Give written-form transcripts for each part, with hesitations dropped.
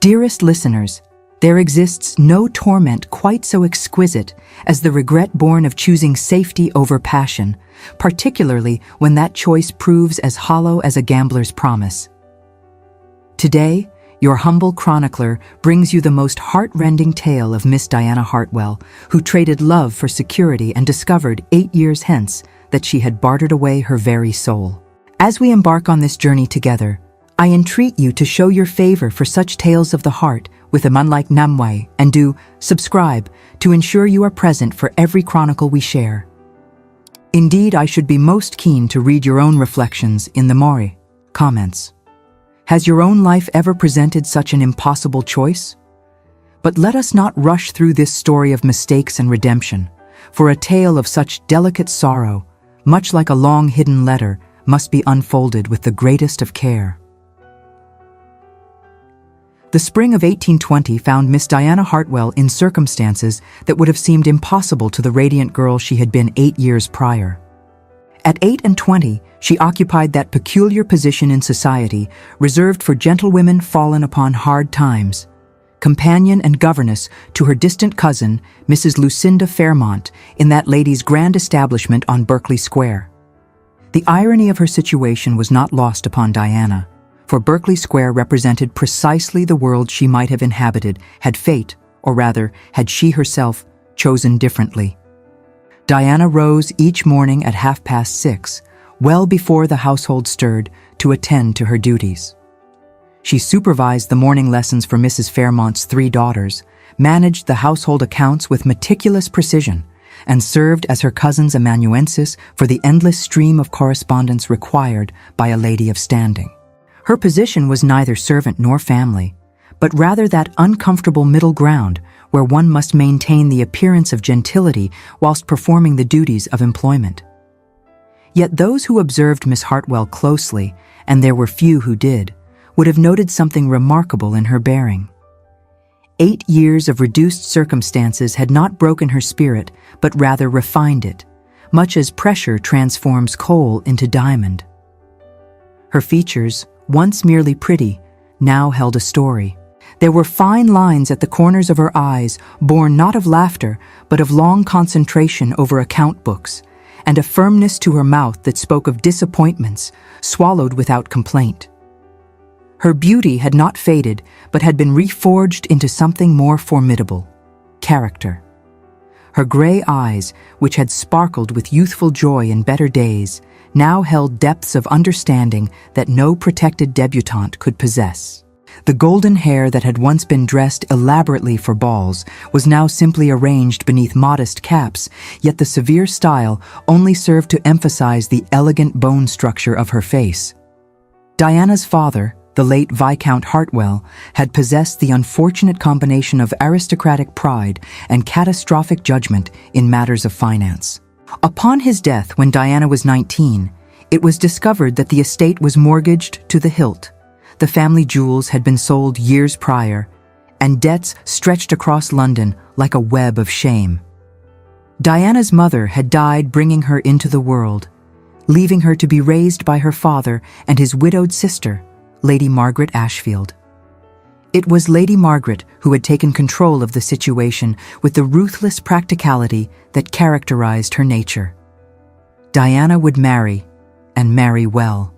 Dearest listeners, there exists no torment quite so exquisite as the regret born of choosing safety over passion, particularly when that choice proves as hollow as a gambler's promise. Today, your humble chronicler brings you the most heart-rending tale of Miss Diana Hartwell, who traded love for security and discovered 8 years hence that she had bartered away her very soul. As we embark on this journey together, I entreat you to show your favor for such tales of the heart with a man like Namway, and do subscribe to ensure you are present for every chronicle we share. Indeed, I should be most keen to read your own reflections in the Mori comments. Has your own life ever presented such an impossible choice? But let us not rush through this story of mistakes and redemption, for a tale of such delicate sorrow, much like a long hidden letter, must be unfolded with the greatest of care. The spring of 1820 found Miss Diana Hartwell in circumstances that would have seemed impossible to the radiant girl she had been 8 years prior. At 8 and 20, she occupied that peculiar position in society reserved for gentlewomen fallen upon hard times, companion and governess to her distant cousin, Mrs. Lucinda Fairmont, in that lady's grand establishment on Berkeley Square. The irony of her situation was not lost upon Diana, for Berkeley Square represented precisely the world she might have inhabited had fate, or rather, had she herself, chosen differently. Diana rose each morning at 6:30, well before the household stirred, to attend to her duties. She supervised the morning lessons for Mrs. Fairmont's 3 daughters, managed the household accounts with meticulous precision, and served as her cousin's amanuensis for the endless stream of correspondence required by a lady of standing. Her position was neither servant nor family, but rather that uncomfortable middle ground where one must maintain the appearance of gentility whilst performing the duties of employment. Yet those who observed Miss Hartwell closely, and there were few who did, would have noted something remarkable in her bearing. 8 years of reduced circumstances had not broken her spirit, but rather refined it, much as pressure transforms coal into diamond. Her features, once merely pretty, now held a story. There were fine lines at the corners of her eyes, born not of laughter, but of long concentration over account books, and a firmness to her mouth that spoke of disappointments, swallowed without complaint. Her beauty had not faded, but had been reforged into something more formidable: character. Her gray eyes, which had sparkled with youthful joy in better days, now held depths of understanding that no protected debutante could possess. The golden hair that had once been dressed elaborately for balls was now simply arranged beneath modest caps, yet the severe style only served to emphasize the elegant bone structure of her face. Diana's father, the late Viscount Hartwell, had possessed the unfortunate combination of aristocratic pride and catastrophic judgment in matters of finance. Upon his death when Diana was 19, it was discovered that the estate was mortgaged to the hilt, the family jewels had been sold years prior, and debts stretched across London like a web of shame. Diana's mother had died bringing her into the world, leaving her to be raised by her father and his widowed sister, Lady Margaret Ashfield. It was Lady Margaret who had taken control of the situation with the ruthless practicality that characterized her nature. Diana would marry, and marry well.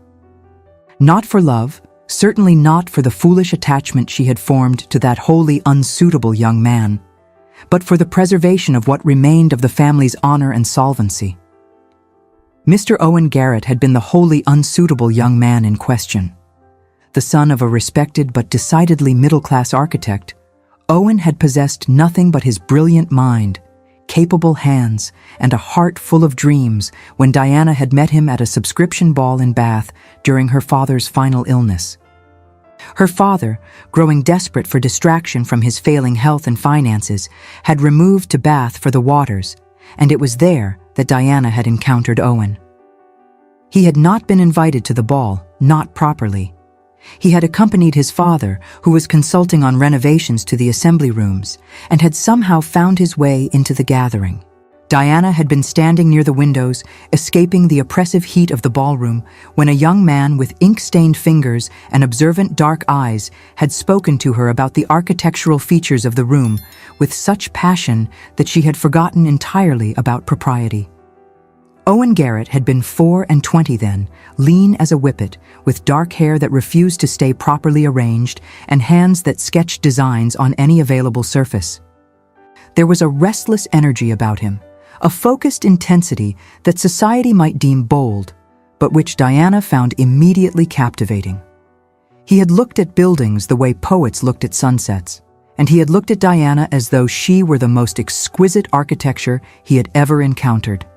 Not for love, certainly not for the foolish attachment she had formed to that wholly unsuitable young man, but for the preservation of what remained of the family's honor and solvency. Mr. Owen Garrett had been the wholly unsuitable young man in question. The son of a respected but decidedly middle-class architect, Owen had possessed nothing but his brilliant mind, capable hands, and a heart full of dreams when Diana had met him at a subscription ball in Bath during her father's final illness. Her father, growing desperate for distraction from his failing health and finances, had removed to Bath for the waters, and it was there that Diana had encountered Owen. He had not been invited to the ball, not properly. He had accompanied his father, who was consulting on renovations to the assembly rooms, and had somehow found his way into the gathering. Diana had been standing near the windows, escaping the oppressive heat of the ballroom, when a young man with ink-stained fingers and observant dark eyes had spoken to her about the architectural features of the room with such passion that she had forgotten entirely about propriety. Owen Garrett had been 24 then, lean as a whippet, with dark hair that refused to stay properly arranged and hands that sketched designs on any available surface. There was a restless energy about him, a focused intensity that society might deem bold, but which Diana found immediately captivating. He had looked at buildings the way poets looked at sunsets, and he had looked at Diana as though she were the most exquisite architecture he had ever encountered.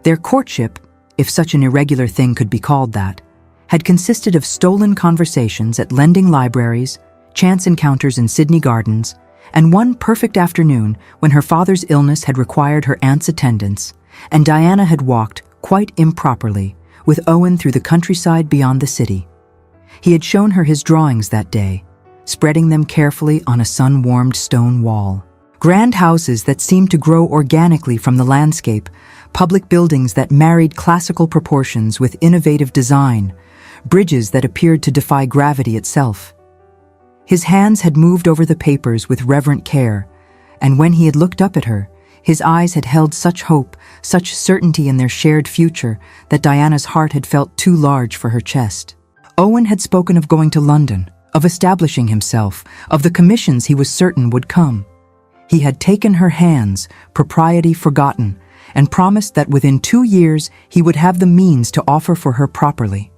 Their courtship, if such an irregular thing could be called that, had consisted of stolen conversations at lending libraries, chance encounters in Sydney Gardens, and one perfect afternoon when her father's illness had required her aunt's attendance, and Diana had walked, quite improperly, with Owen through the countryside beyond the city. He had shown her his drawings that day, spreading them carefully on a sun-warmed stone wall. Grand houses that seemed to grow organically from the landscape, public buildings that married classical proportions with innovative design, bridges that appeared to defy gravity itself. His hands had moved over the papers with reverent care, and when he had looked up at her, his eyes had held such hope, such certainty in their shared future, that Diana's heart had felt too large for her chest. Owen had spoken of going to London, of establishing himself, of the commissions he was certain would come. He had taken her hands, propriety forgotten, and promised that within 2 years he would have the means to offer for her properly.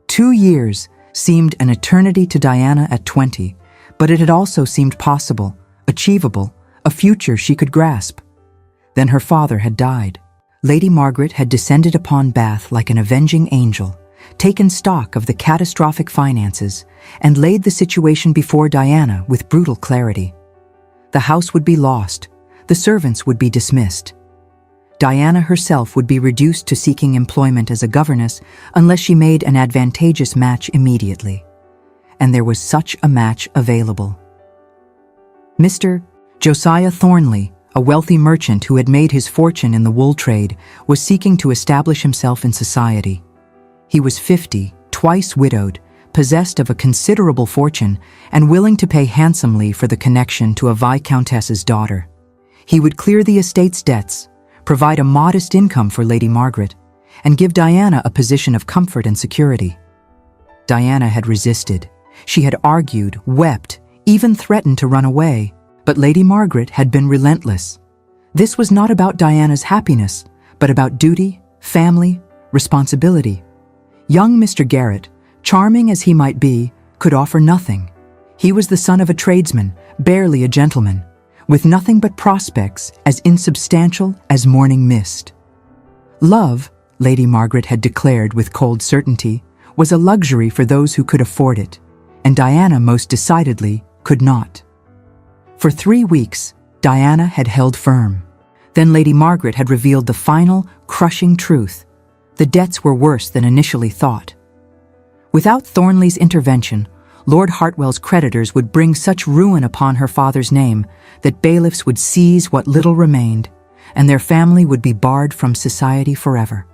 2 years seemed an eternity to Diana at 20, but it had also seemed possible, achievable, a future she could grasp. Then her father had died. Lady Margaret had descended upon Bath like an avenging angel, taken stock of the catastrophic finances, and laid the situation before Diana with brutal clarity. The house would be lost, the servants would be dismissed. Diana herself would be reduced to seeking employment as a governess unless she made an advantageous match immediately. And there was such a match available. Mr. Josiah Thornley, a wealthy merchant who had made his fortune in the wool trade, was seeking to establish himself in society. He was 50, twice widowed, possessed of a considerable fortune, and willing to pay handsomely for the connection to a viscountess's daughter. He would clear the estate's debts, provide a modest income for Lady Margaret, and give Diana a position of comfort and security. Diana had resisted. She had argued, wept, even threatened to run away, but Lady Margaret had been relentless. This was not about Diana's happiness, but about duty, family, responsibility. Young Mr. Garrett, charming as he might be, could offer nothing. He was the son of a tradesman, barely a gentleman, with nothing but prospects as insubstantial as morning mist. Love, Lady Margaret had declared with cold certainty, was a luxury for those who could afford it, and Diana most decidedly could not. For 3 weeks, Diana had held firm. Then Lady Margaret had revealed the final, crushing truth. The debts were worse than initially thought. Without Thornley's intervention, Lord Hartwell's creditors would bring such ruin upon her father's name that bailiffs would seize what little remained, and their family would be barred from society forever.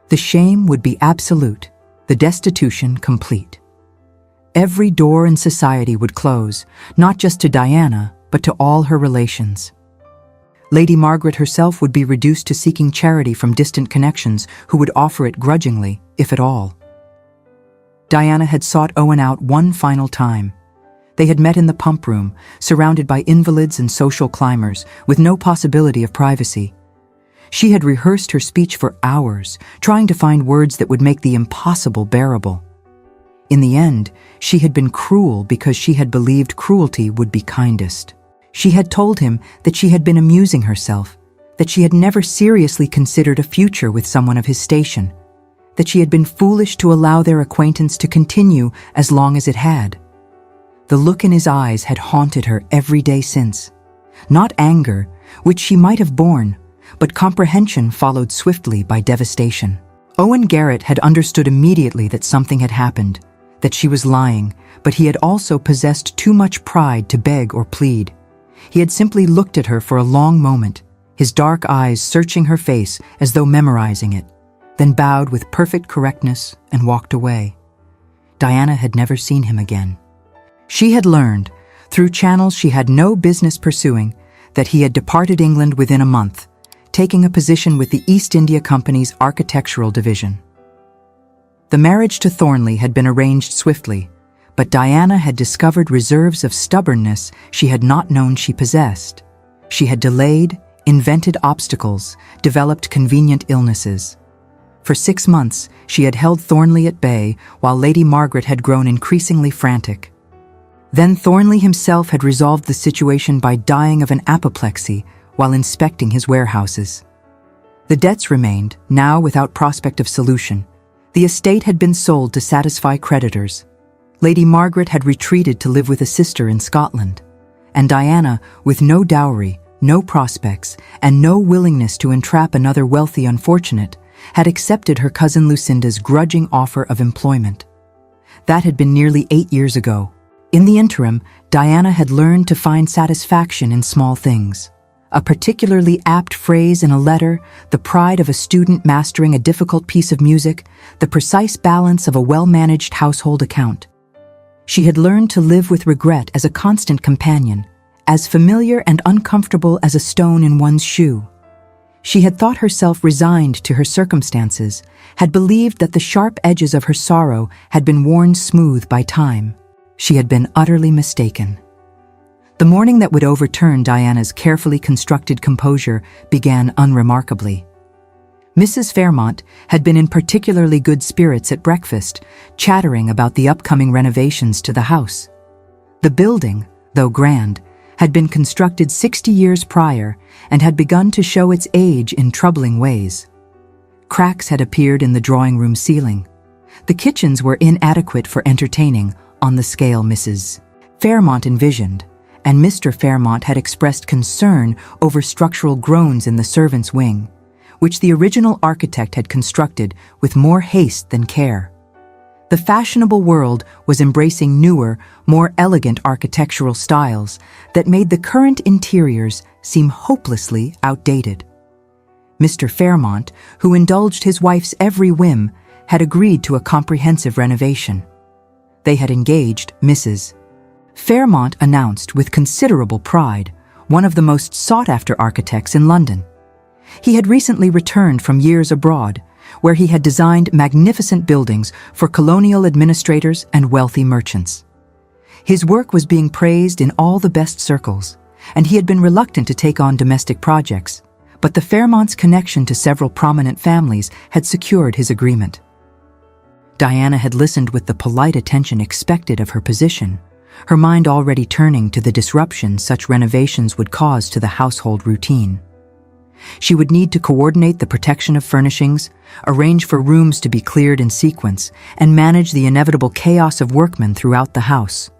The shame would be absolute, the destitution complete. Every door in society would close, not just to Diana, but to all her relations. Lady Margaret herself would be reduced to seeking charity from distant connections who would offer it grudgingly, if at all. Diana had sought Owen out one final time. They had met in the pump room, surrounded by invalids and social climbers, with no possibility of privacy. She had rehearsed her speech for hours, trying to find words that would make the impossible bearable. In the end, she had been cruel because she had believed cruelty would be kindest. She had told him that she had been amusing herself, that she had never seriously considered a future with someone of his station, that she had been foolish to allow their acquaintance to continue as long as it had. The look in his eyes had haunted her every day since. Not anger, which she might have borne, but comprehension followed swiftly by devastation. Owen Garrett had understood immediately that something had happened, that she was lying, but he had also possessed too much pride to beg or plead. He had simply looked at her for a long moment, his dark eyes searching her face as though memorizing it, then bowed with perfect correctness and walked away. Diana had never seen him again. She had learned, through channels she had no business pursuing, that he had departed England within a month, taking a position with the East India Company's architectural division. The marriage to Thornley had been arranged swiftly, but Diana had discovered reserves of stubbornness she had not known she possessed. She had delayed, invented obstacles, developed convenient illnesses. For 6 months, she had held Thornley at bay while Lady Margaret had grown increasingly frantic. Then Thornley himself had resolved the situation by dying of an apoplexy while inspecting his warehouses. The debts remained, now without prospect of solution. The estate had been sold to satisfy creditors. Lady Margaret had retreated to live with a sister in Scotland, and Diana, with no dowry, no prospects, and no willingness to entrap another wealthy unfortunate, had accepted her cousin Lucinda's grudging offer of employment. That had been nearly 8 years ago. In the interim, Diana had learned to find satisfaction in small things. A particularly apt phrase in a letter, the pride of a student mastering a difficult piece of music, the precise balance of a well-managed household account. She had learned to live with regret as a constant companion, as familiar and uncomfortable as a stone in one's shoe. She had thought herself resigned to her circumstances, had believed that the sharp edges of her sorrow had been worn smooth by time. She had been utterly mistaken. The morning that would overturn Diana's carefully constructed composure began unremarkably. Mrs. Fairmont had been in particularly good spirits at breakfast, chattering about the upcoming renovations to the house. The building, though grand, had been constructed 60 years prior and had begun to show its age in troubling ways. Cracks had appeared in the drawing-room ceiling. The kitchens were inadequate for entertaining on the scale Mrs. Fairmont envisioned, and Mr. Fairmont had expressed concern over structural groans in the servants' wing, which the original architect had constructed with more haste than care. The fashionable world was embracing newer, more elegant architectural styles that made the current interiors seem hopelessly outdated. Mr. Fairmont, who indulged his wife's every whim, had agreed to a comprehensive renovation. They had engaged Mrs. Fairmont announced with considerable pride, one of the most sought-after architects in London. He had recently returned from years abroad, where he had designed magnificent buildings for colonial administrators and wealthy merchants. His work was being praised in all the best circles, and he had been reluctant to take on domestic projects, but the Fairmonts' connection to several prominent families had secured his agreement. Diana had listened with the polite attention expected of her position, her mind already turning to the disruption such renovations would cause to the household routine. She would need to coordinate the protection of furnishings, arrange for rooms to be cleared in sequence, and manage the inevitable chaos of workmen throughout the house.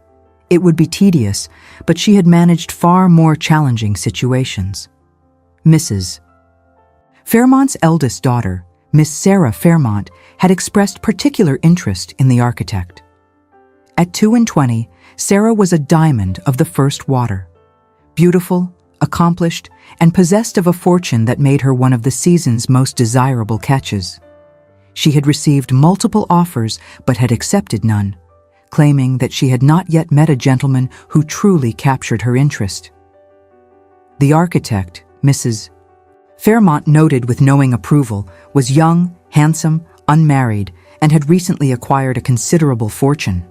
It would be tedious, but she had managed far more challenging situations. Mrs. Fairmont's eldest daughter, Miss Sarah Fairmont, had expressed particular interest in the architect. At 22, Sarah was a diamond of the first water. Beautiful, accomplished, and possessed of a fortune that made her one of the season's most desirable catches. She had received multiple offers but had accepted none, claiming that she had not yet met a gentleman who truly captured her interest. The architect, Mrs. Fairmont noted with knowing approval, was young, handsome, unmarried, and had recently acquired a considerable fortune.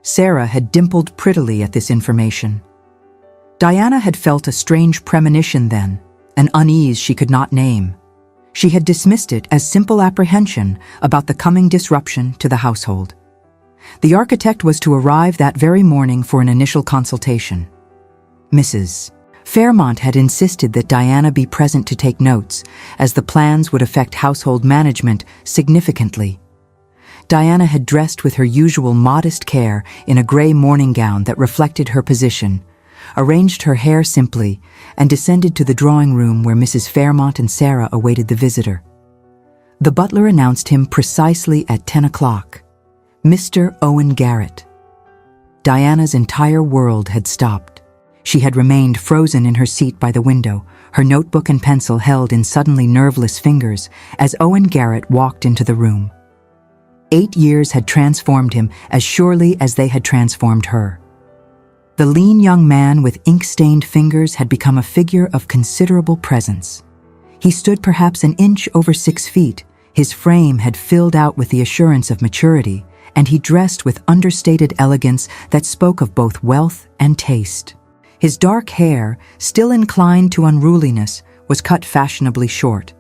Sarah had dimpled prettily at this information. Diana had felt a strange premonition then, an unease she could not name. She had dismissed it as simple apprehension about the coming disruption to the household. The architect was to arrive that very morning for an initial consultation. Mrs. Fairmont had insisted that Diana be present to take notes, as the plans would affect household management significantly. Diana had dressed with her usual modest care in a gray morning gown that reflected her position, arranged her hair simply, and descended to the drawing room where Mrs. Fairmont and Sarah awaited the visitor. The butler announced him precisely at 10 o'clock. Mr. Owen Garrett. Diana's entire world had stopped. She had remained frozen in her seat by the window, her notebook and pencil held in suddenly nerveless fingers as Owen Garrett walked into the room. 8 years had transformed him as surely as they had transformed her. The lean young man with ink-stained fingers had become a figure of considerable presence. He stood perhaps an inch over 6 feet. His frame had filled out with the assurance of maturity, and he dressed with understated elegance that spoke of both wealth and taste. His dark hair, still inclined to unruliness, was cut fashionably short.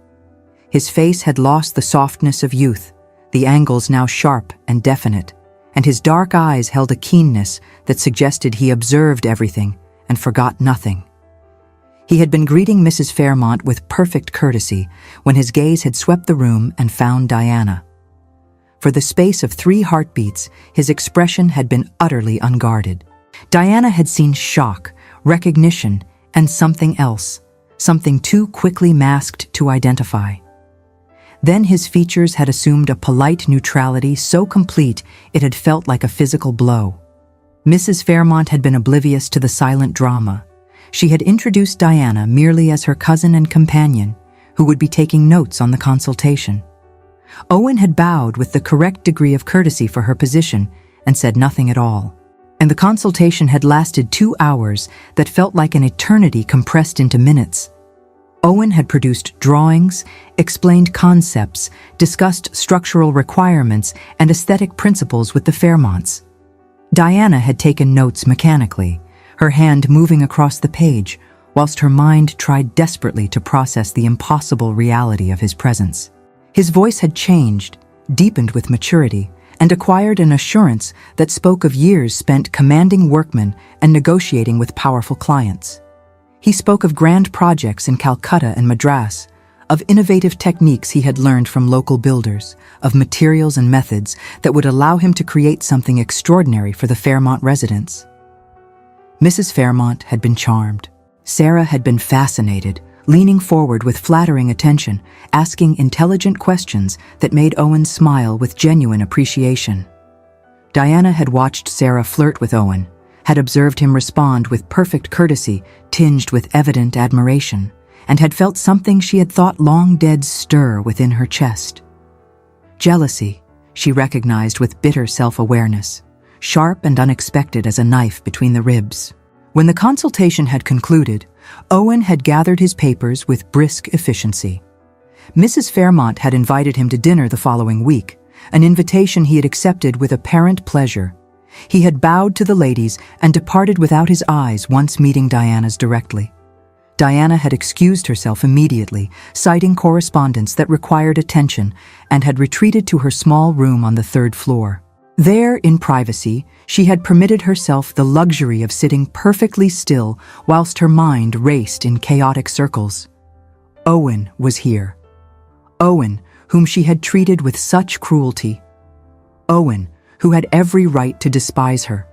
His face had lost the softness of youth, the angles now sharp and definite, and his dark eyes held a keenness that suggested he observed everything and forgot nothing. He had been greeting Mrs. Fairmont with perfect courtesy when his gaze had swept the room and found Diana. For the space of 3 heartbeats, his expression had been utterly unguarded. Diana had seen shock, recognition, and something else, something too quickly masked to identify. Then his features had assumed a polite neutrality so complete it had felt like a physical blow. Mrs. Fairmont had been oblivious to the silent drama. She had introduced Diana merely as her cousin and companion, who would be taking notes on the consultation. Owen had bowed with the correct degree of courtesy for her position and said nothing at all. And the consultation had lasted 2 hours that felt like an eternity compressed into minutes. Owen had produced drawings, explained concepts, discussed structural requirements and aesthetic principles with the Fairmonts. Diana had taken notes mechanically, her hand moving across the page, whilst her mind tried desperately to process the impossible reality of his presence. His voice had changed, deepened with maturity, and acquired an assurance that spoke of years spent commanding workmen and negotiating with powerful clients. He spoke of grand projects in Calcutta and Madras, of innovative techniques he had learned from local builders, of materials and methods that would allow him to create something extraordinary for the Fairmont residents. Mrs. Fairmont had been charmed. Sarah had been fascinated, leaning forward with flattering attention, asking intelligent questions that made Owen smile with genuine appreciation. Diana had watched Sarah flirt with Owen, had observed him respond with perfect courtesy tinged with evident admiration, and had felt something she had thought long dead stir within her chest. Jealousy, she recognized with bitter self-awareness, sharp and unexpected as a knife between the ribs. When the consultation had concluded, Owen had gathered his papers with brisk efficiency. Mrs. Fairmont had invited him to dinner the following week, an invitation he had accepted with apparent pleasure. He had bowed to the ladies and departed without his eyes once meeting Diana's directly. Diana had excused herself immediately, citing correspondence that required attention, and had retreated to her small room on the 3rd floor. There, in privacy, she had permitted herself the luxury of sitting perfectly still whilst her mind raced in chaotic circles. Owen was here. Owen, whom she had treated with such cruelty. Owen, who had every right to despise her.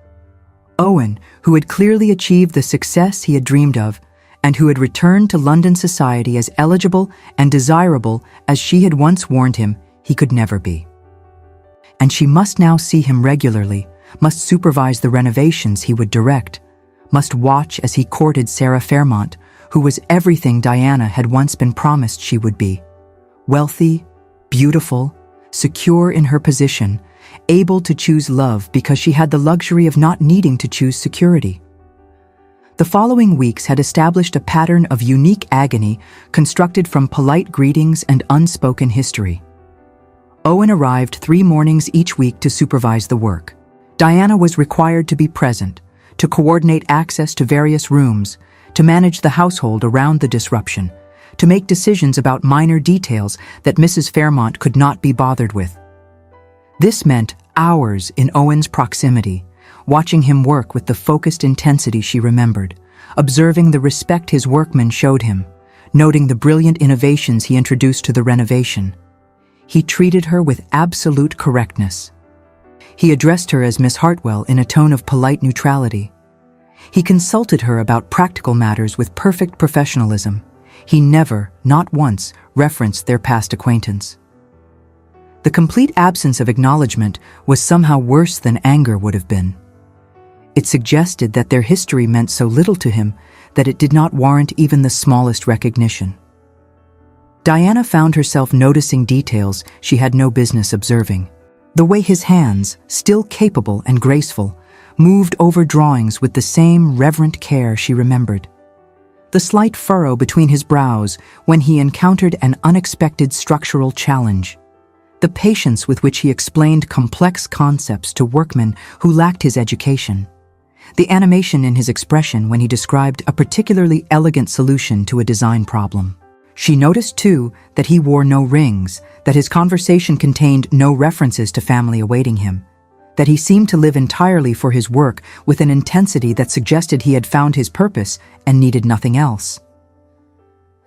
Owen, who had clearly achieved the success he had dreamed of, and who had returned to London society as eligible and desirable as she had once warned him he could never be. And she must now see him regularly, must supervise the renovations he would direct, must watch as he courted Sarah Fairmont, who was everything Diana had once been promised she would be. Wealthy, beautiful, secure in her position, able to choose love because she had the luxury of not needing to choose security. The following weeks had established a pattern of unique agony constructed from polite greetings and unspoken history. Owen arrived 3 mornings each week to supervise the work. Diana was required to be present, to coordinate access to various rooms, to manage the household around the disruption, to make decisions about minor details that Mrs. Fairmont could not be bothered with. This meant hours in Owen's proximity, watching him work with the focused intensity she remembered, observing the respect his workmen showed him, noting the brilliant innovations he introduced to the renovation. He treated her with absolute correctness. He addressed her as Miss Hartwell in a tone of polite neutrality. He consulted her about practical matters with perfect professionalism. He never, not once, referenced their past acquaintance. The complete absence of acknowledgement was somehow worse than anger would have been. It suggested that their history meant so little to him that it did not warrant even the smallest recognition. Diana found herself noticing details she had no business observing. The way his hands, still capable and graceful, moved over drawings with the same reverent care she remembered. The slight furrow between his brows when he encountered an unexpected structural challenge. The patience with which he explained complex concepts to workmen who lacked his education. The animation in his expression when he described a particularly elegant solution to a design problem. She noticed, too, that he wore no rings, that his conversation contained no references to family awaiting him, that he seemed to live entirely for his work with an intensity that suggested he had found his purpose and needed nothing else.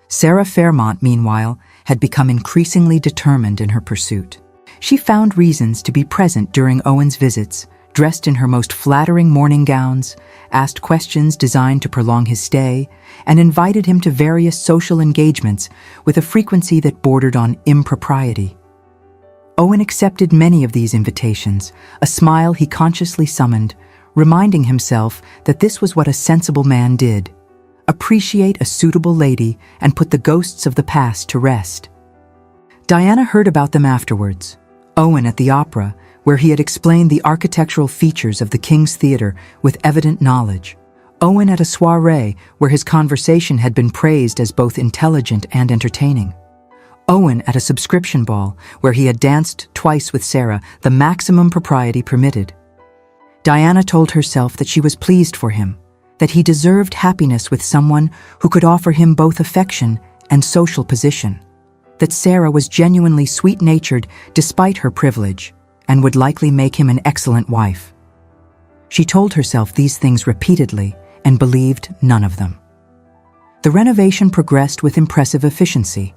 Sarah Fairmont, meanwhile, had become increasingly determined in her pursuit. She found reasons to be present during Owen's visits, dressed in her most flattering morning gowns, asked questions designed to prolong his stay, and invited him to various social engagements with a frequency that bordered on impropriety. Owen accepted many of these invitations, a smile he consciously summoned, reminding himself that this was what a sensible man did: appreciate a suitable lady and put the ghosts of the past to rest. Diana heard about them afterwards. Owen at the opera, where he had explained the architectural features of the King's Theatre with evident knowledge. Owen at a soirée where his conversation had been praised as both intelligent and entertaining. Owen at a subscription ball where he had danced twice with Sarah, the maximum propriety permitted. Diana told herself that she was pleased for him, that he deserved happiness with someone who could offer him both affection and social position, that Sarah was genuinely sweet-natured despite her privilege, and would likely make him an excellent wife. She told herself these things repeatedly and believed none of them. The renovation progressed with impressive efficiency.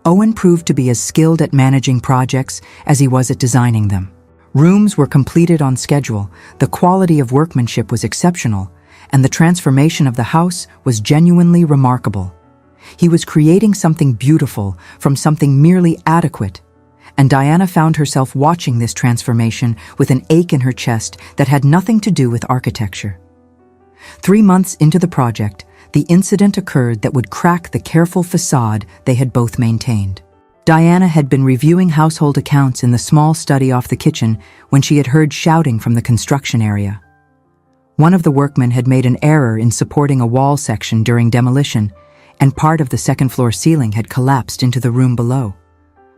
Owen proved to be as skilled at managing projects as he was at designing them. Rooms were completed on schedule, the quality of workmanship was exceptional, and the transformation of the house was genuinely remarkable. He was creating something beautiful from something merely adequate, and Diana found herself watching this transformation with an ache in her chest that had nothing to do with architecture. 3 months into the project, the incident occurred that would crack the careful facade they had both maintained. Diana had been reviewing household accounts in the small study off the kitchen when she had heard shouting from the construction area. One of the workmen had made an error in supporting a wall section during demolition, and part of the second-floor ceiling had collapsed into the room below.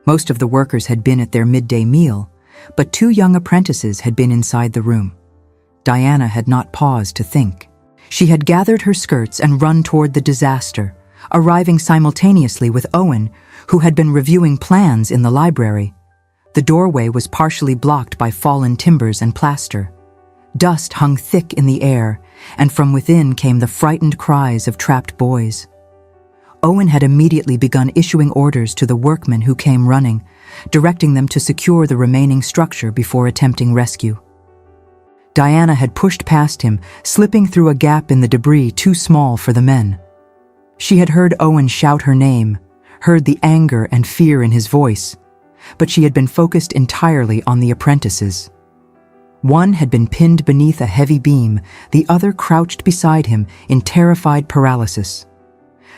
Most of the workers had been at their midday meal, but 2 young apprentices had been inside the room. Diana had not paused to think. She had gathered her skirts and run toward the disaster, arriving simultaneously with Owen, who had been reviewing plans in the library. The doorway was partially blocked by fallen timbers and plaster. Dust hung thick in the air, and from within came the frightened cries of trapped boys. Owen had immediately begun issuing orders to the workmen who came running, directing them to secure the remaining structure before attempting rescue. Diana had pushed past him, slipping through a gap in the debris too small for the men. She had heard Owen shout her name, heard the anger and fear in his voice, but she had been focused entirely on the apprentices. One had been pinned beneath a heavy beam, the other crouched beside him in terrified paralysis.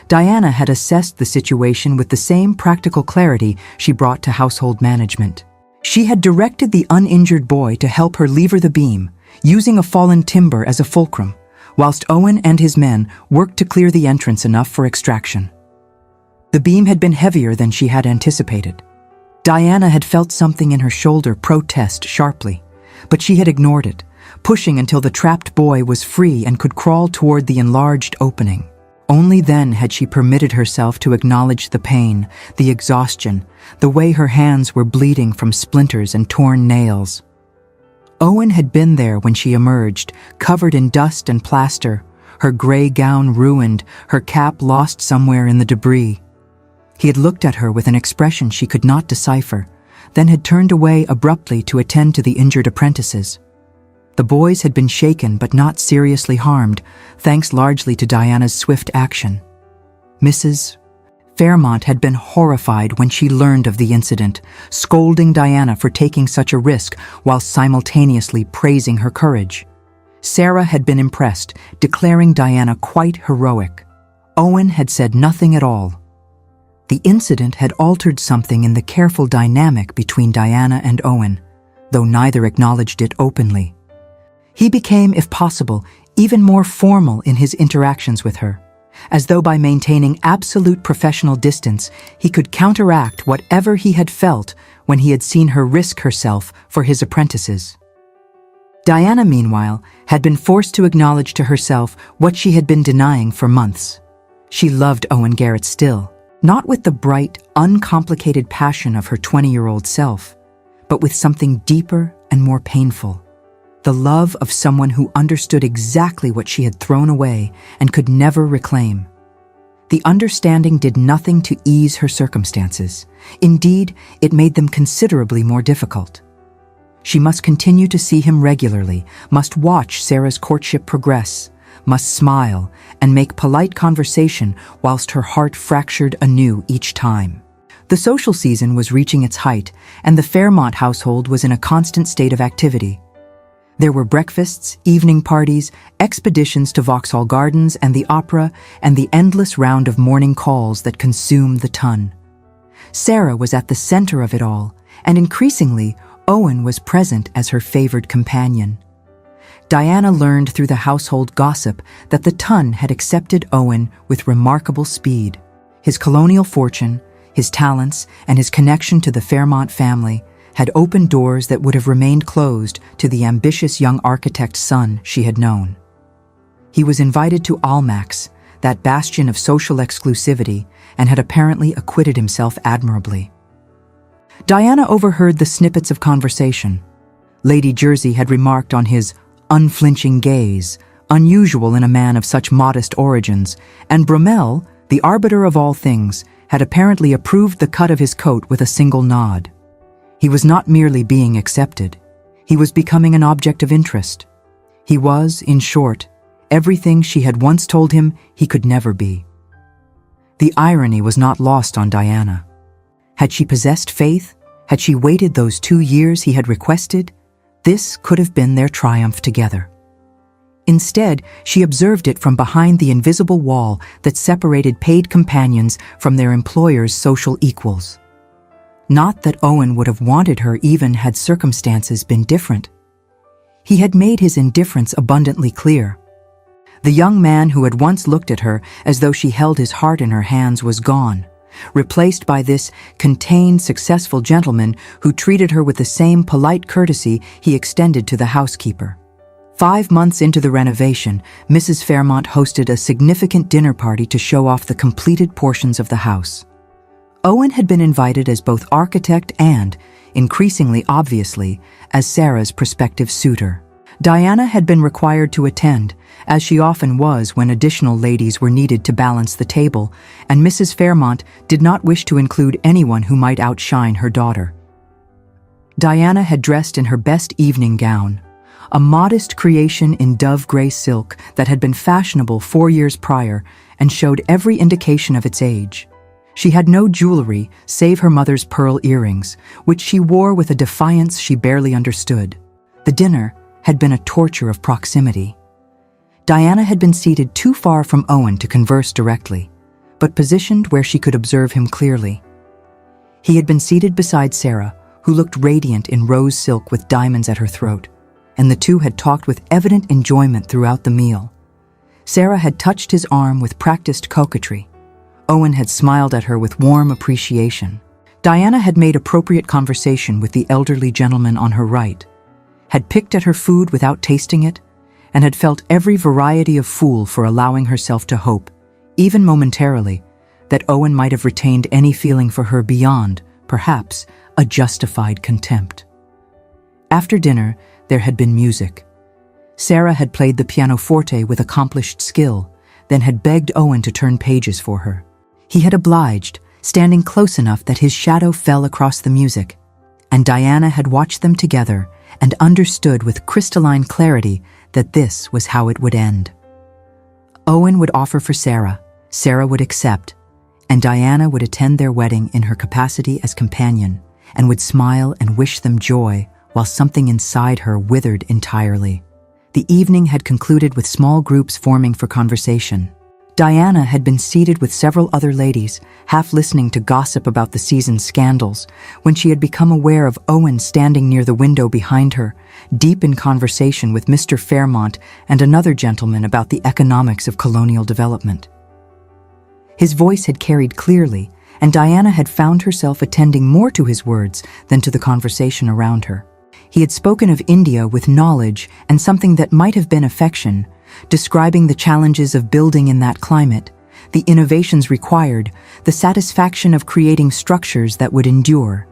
Diana had assessed the situation with the same practical clarity she brought to household management. She had directed the uninjured boy to help her lever the beam, using a fallen timber as a fulcrum, whilst Owen and his men worked to clear the entrance enough for extraction. The beam had been heavier than she had anticipated. Diana had felt something in her shoulder protest sharply, but she had ignored it, pushing until the trapped boy was free and could crawl toward the enlarged opening. Only then had she permitted herself to acknowledge the pain, the exhaustion, the way her hands were bleeding from splinters and torn nails. Owen had been there when she emerged, covered in dust and plaster, her gray gown ruined, her cap lost somewhere in the debris. He had looked at her with an expression she could not decipher, then had turned away abruptly to attend to the injured apprentices. The boys had been shaken but not seriously harmed, thanks largely to Diana's swift action. Mrs. Fairmont had been horrified when she learned of the incident, scolding Diana for taking such a risk while simultaneously praising her courage. Sarah had been impressed, declaring Diana quite heroic. Owen had said nothing at all. The incident had altered something in the careful dynamic between Diana and Owen, though neither acknowledged it openly. He became, if possible, even more formal in his interactions with her, as though by maintaining absolute professional distance, he could counteract whatever he had felt when he had seen her risk herself for his apprentices. Diana, meanwhile, had been forced to acknowledge to herself what she had been denying for months. She loved Owen Garrett still, not with the bright, uncomplicated passion of her 20-year-old self, but with something deeper and more painful. The love of someone who understood exactly what she had thrown away and could never reclaim. The understanding did nothing to ease her circumstances. Indeed, it made them considerably more difficult. She must continue to see him regularly, must watch Sarah's courtship progress, must smile and make polite conversation whilst her heart fractured anew each time. The social season was reaching its height, and the Fairmont household was in a constant state of activity. There were breakfasts, evening parties, expeditions to Vauxhall Gardens and the opera, and the endless round of morning calls that consumed the ton. Sarah was at the center of it all, and increasingly, Owen was present as her favored companion. Diana learned through the household gossip that the ton had accepted Owen with remarkable speed. His colonial fortune, his talents, and his connection to the Fairmont family had opened doors that would have remained closed to the ambitious young architect's son she had known. He was invited to Almack's, that bastion of social exclusivity, and had apparently acquitted himself admirably. Diana overheard the snippets of conversation. Lady Jersey had remarked on his unflinching gaze, unusual in a man of such modest origins, and Brummel, the arbiter of all things, had apparently approved the cut of his coat with a single nod. He was not merely being accepted. He was becoming an object of interest. He was, in short, everything she had once told him he could never be. The irony was not lost on Diana. Had she possessed faith, had she waited those 2 years he had requested, this could have been their triumph together. Instead, she observed it from behind the invisible wall that separated paid companions from their employers' social equals. Not that Owen would have wanted her even had circumstances been different. He had made his indifference abundantly clear. The young man who had once looked at her as though she held his heart in her hands was gone, replaced by this contained, successful gentleman who treated her with the same polite courtesy he extended to the housekeeper. 5 months into the renovation, Mrs. Fairmont hosted a significant dinner party to show off the completed portions of the house. Owen had been invited as both architect and, increasingly obviously, as Sarah's prospective suitor. Diana had been required to attend, as she often was when additional ladies were needed to balance the table, and Mrs. Fairmont did not wish to include anyone who might outshine her daughter. Diana had dressed in her best evening gown, a modest creation in dove-gray silk that had been fashionable 4 years prior and showed every indication of its age. She had no jewelry save her mother's pearl earrings, which she wore with a defiance she barely understood. The dinner had been a torture of proximity. Diana had been seated too far from Owen to converse directly, but positioned where she could observe him clearly. He had been seated beside Sarah, who looked radiant in rose silk with diamonds at her throat, and the two had talked with evident enjoyment throughout the meal. Sarah had touched his arm with practiced coquetry. Owen had smiled at her with warm appreciation. Diana had made appropriate conversation with the elderly gentleman on her right, had picked at her food without tasting it, and had felt every variety of fool for allowing herself to hope, even momentarily, that Owen might have retained any feeling for her beyond, perhaps, a justified contempt. After dinner, there had been music. Sarah had played the pianoforte with accomplished skill, then had begged Owen to turn pages for her. He had obliged, standing close enough that his shadow fell across the music, and Diana had watched them together and understood with crystalline clarity that this was how it would end. Owen would offer for Sarah, Sarah would accept, and Diana would attend their wedding in her capacity as companion and would smile and wish them joy while something inside her withered entirely. The evening had concluded with small groups forming for conversation. Diana had been seated with several other ladies, half listening to gossip about the season's scandals, when she had become aware of Owen standing near the window behind her, deep in conversation with Mr. Fairmont and another gentleman about the economics of colonial development. His voice had carried clearly, and Diana had found herself attending more to his words than to the conversation around her. He had spoken of India with knowledge and something that might have been affection, describing the challenges of building in that climate, the innovations required, the satisfaction of creating structures that would endure.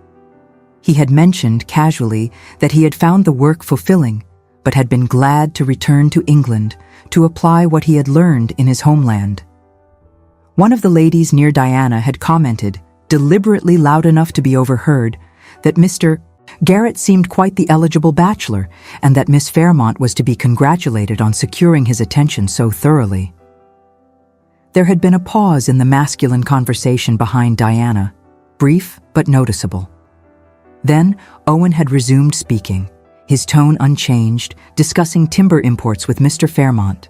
He had mentioned, casually, that he had found the work fulfilling, but had been glad to return to England to apply what he had learned in his homeland. One of the ladies near Diana had commented, deliberately loud enough to be overheard, that Mr. Garrett seemed quite the eligible bachelor, and that Miss Fairmont was to be congratulated on securing his attention so thoroughly. There had been a pause in the masculine conversation behind Diana, brief but noticeable. Then Owen had resumed speaking, his tone unchanged, discussing timber imports with Mr. Fairmont.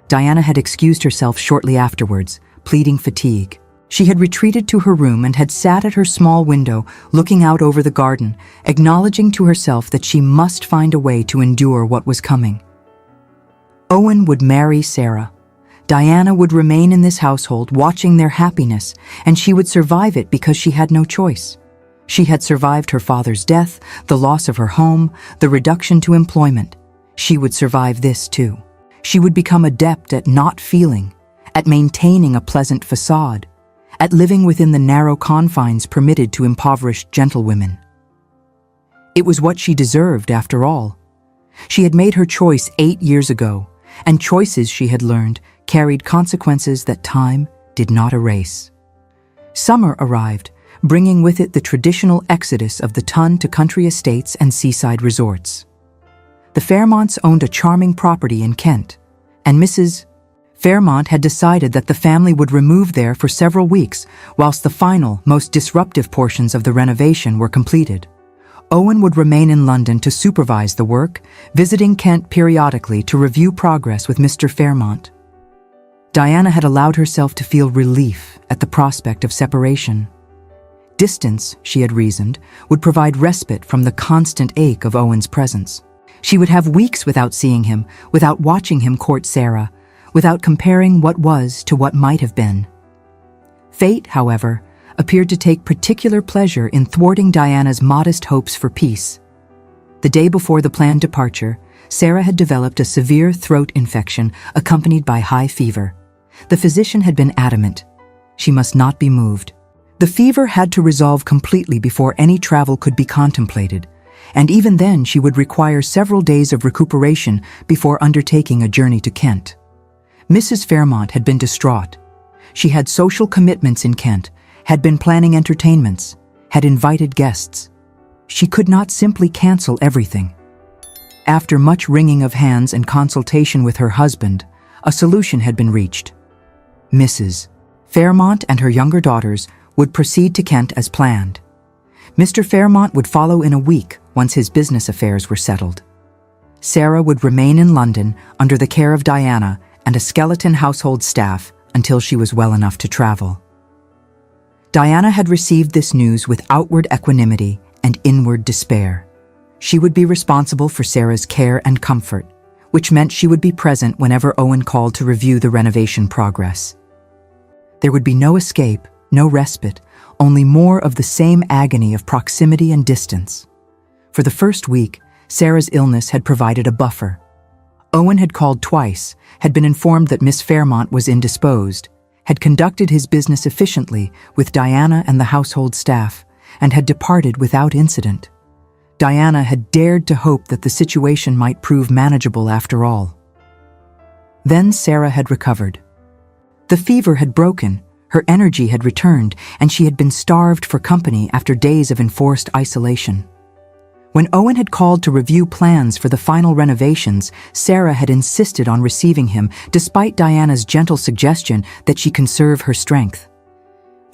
Diana had excused herself shortly afterwards, pleading fatigue. She had retreated to her room and had sat at her small window, looking out over the garden, acknowledging to herself that she must find a way to endure what was coming. Owen would marry Sarah. Diana would remain in this household, watching their happiness, and she would survive it because she had no choice. She had survived her father's death, the loss of her home, the reduction to employment. She would survive this too. She would become adept at not feeling, at maintaining a pleasant facade, at living within the narrow confines permitted to impoverished gentlewomen. It was what she deserved, after all. She had made her choice 8 years ago, and choices, she had learned, carried consequences that time did not erase. Summer arrived, bringing with it the traditional exodus of the ton to country estates and seaside resorts. The Fairmonts owned a charming property in Kent, and Mrs. Fairmont had decided that the family would remove there for several weeks whilst the final, most disruptive portions of the renovation were completed. Owen would remain in London to supervise the work, visiting Kent periodically to review progress with Mr. Fairmont. Diana had allowed herself to feel relief at the prospect of separation. Distance, she had reasoned, would provide respite from the constant ache of Owen's presence. She would have weeks without seeing him, without watching him court Sarah, without comparing what was to what might have been. Fate, however, appeared to take particular pleasure in thwarting Diana's modest hopes for peace. The day before the planned departure, Sarah had developed a severe throat infection accompanied by high fever. The physician had been adamant. She must not be moved. The fever had to resolve completely before any travel could be contemplated, and even then she would require several days of recuperation before undertaking a journey to Kent. Mrs. Fairmont had been distraught. She had social commitments in Kent, had been planning entertainments, had invited guests. She could not simply cancel everything. After much wringing of hands and consultation with her husband, a solution had been reached. Mrs. Fairmont and her younger daughters would proceed to Kent as planned. Mr. Fairmont would follow in a week once his business affairs were settled. Sarah would remain in London under the care of Diana and a skeleton household staff until she was well enough to travel. Diana had received this news with outward equanimity and inward despair. She would be responsible for Sarah's care and comfort, which meant she would be present whenever Owen called to review the renovation progress. There would be no escape, no respite, only more of the same agony of proximity and distance. For the first week, Sarah's illness had provided a buffer. Owen had called twice, had been informed that Miss Fairmont was indisposed, had conducted his business efficiently with Diana and the household staff, and had departed without incident. Diana had dared to hope that the situation might prove manageable after all. Then Sarah had recovered. The fever had broken, her energy had returned, and she had been starved for company after days of enforced isolation. When Owen had called to review plans for the final renovations, Sarah had insisted on receiving him, despite Diana's gentle suggestion that she conserve her strength.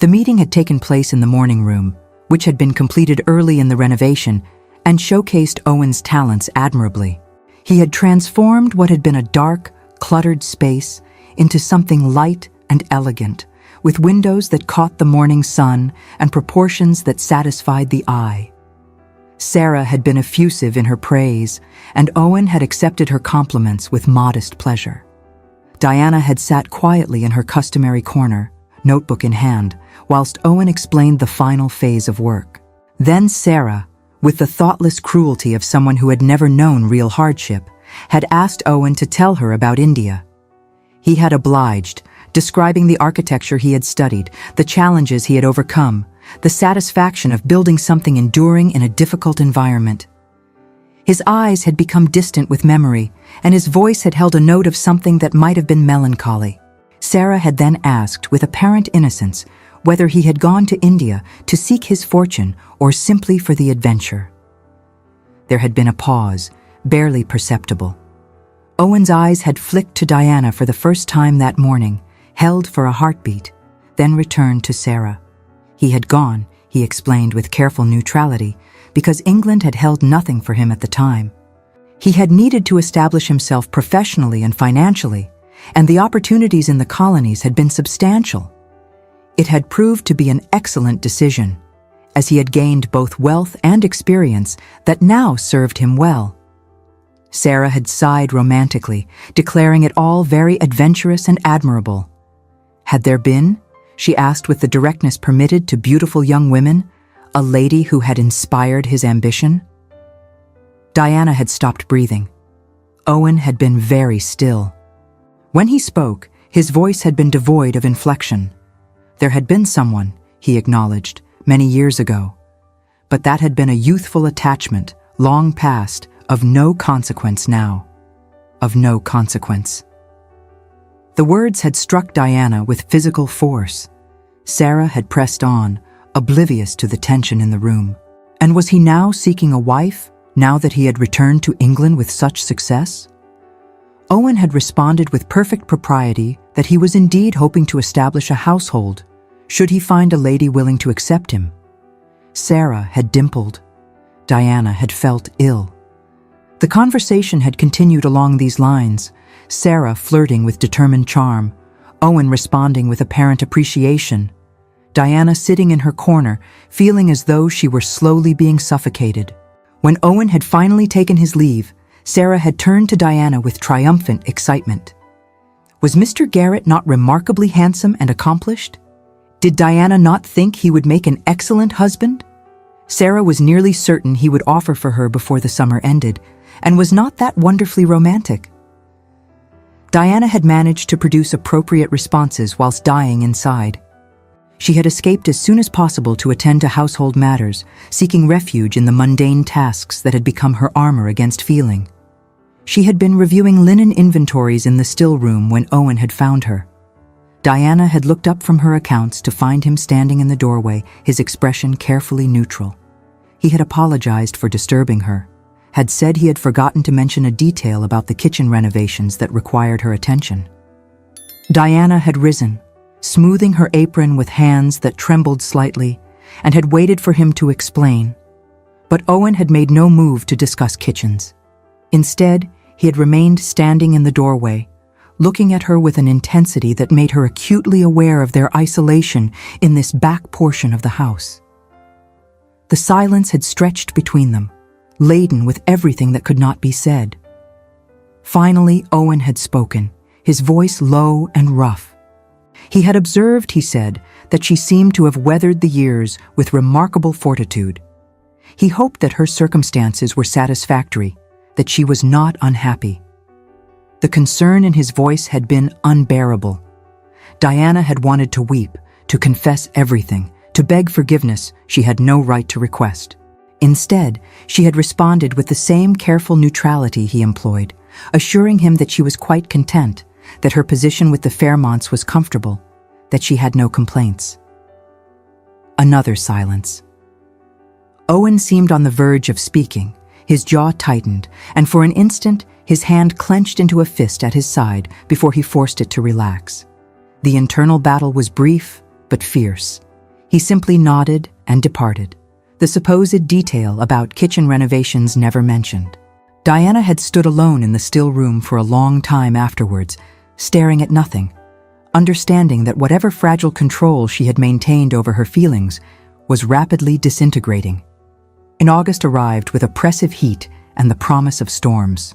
The meeting had taken place in the morning room, which had been completed early in the renovation, and showcased Owen's talents admirably. He had transformed what had been a dark, cluttered space into something light and elegant, with windows that caught the morning sun and proportions that satisfied the eye. Sarah had been effusive in her praise, and Owen had accepted her compliments with modest pleasure. Diana had sat quietly in her customary corner, notebook in hand, whilst Owen explained the final phase of work. Then Sarah, with the thoughtless cruelty of someone who had never known real hardship, had asked Owen to tell her about India. He had obliged, describing the architecture he had studied, the challenges he had overcome, the satisfaction of building something enduring in a difficult environment. His eyes had become distant with memory, and his voice had held a note of something that might have been melancholy. Sarah had then asked, with apparent innocence, whether he had gone to India to seek his fortune or simply for the adventure. There had been a pause, barely perceptible. Owen's eyes had flicked to Diana for the first time that morning, held for a heartbeat, then returned to Sarah. He had gone, he explained with careful neutrality, because England had held nothing for him at the time. He had needed to establish himself professionally and financially, and the opportunities in the colonies had been substantial. It had proved to be an excellent decision, as he had gained both wealth and experience that now served him well. Sarah had sighed romantically, declaring it all very adventurous and admirable. Had there been, she asked with the directness permitted to beautiful young women, a lady who had inspired his ambition? Diana had stopped breathing. Owen had been very still. When he spoke, his voice had been devoid of inflection. There had been someone, he acknowledged, many years ago. But that had been a youthful attachment, long past, of no consequence now. Of no consequence. The words had struck Diana with physical force. Sarah had pressed on, oblivious to the tension in the room. And was he now seeking a wife, now that he had returned to England with such success? Owen had responded with perfect propriety that he was indeed hoping to establish a household, should he find a lady willing to accept him. Sarah had dimpled. Diana had felt ill. The conversation had continued along these lines, Sarah flirting with determined charm, Owen responding with apparent appreciation, Diana sitting in her corner, feeling as though she were slowly being suffocated. When Owen had finally taken his leave, Sarah had turned to Diana with triumphant excitement. Was Mr. Garrett not remarkably handsome and accomplished? Did Diana not think he would make an excellent husband? Sarah was nearly certain he would offer for her before the summer ended, and was not that wonderfully romantic? Diana had managed to produce appropriate responses whilst dying inside. She had escaped as soon as possible to attend to household matters, seeking refuge in the mundane tasks that had become her armor against feeling. She had been reviewing linen inventories in the still room when Owen had found her. Diana had looked up from her accounts to find him standing in the doorway, his expression carefully neutral. He had apologized for disturbing her, had said he had forgotten to mention a detail about the kitchen renovations that required her attention. Diana had risen, smoothing her apron with hands that trembled slightly, and had waited for him to explain. But Owen had made no move to discuss kitchens. Instead, he had remained standing in the doorway, looking at her with an intensity that made her acutely aware of their isolation in this back portion of the house. The silence had stretched between them, laden with everything that could not be said. Finally, Owen had spoken, his voice low and rough. He had observed, he said, that she seemed to have weathered the years with remarkable fortitude. He hoped that her circumstances were satisfactory, that she was not unhappy. The concern in his voice had been unbearable. Diana had wanted to weep, to confess everything, to beg forgiveness she had no right to request. Instead, she had responded with the same careful neutrality he employed, assuring him that she was quite content, that her position with the Fairmonts was comfortable, that she had no complaints. Another silence. Owen seemed on the verge of speaking. His jaw tightened, and for an instant, his hand clenched into a fist at his side before he forced it to relax. The internal battle was brief, but fierce. He simply nodded and departed, the supposed detail about kitchen renovations never mentioned. Diana had stood alone in the still room for a long time afterwards, staring at nothing, understanding that whatever fragile control she had maintained over her feelings was rapidly disintegrating. In August arrived with oppressive heat and the promise of storms.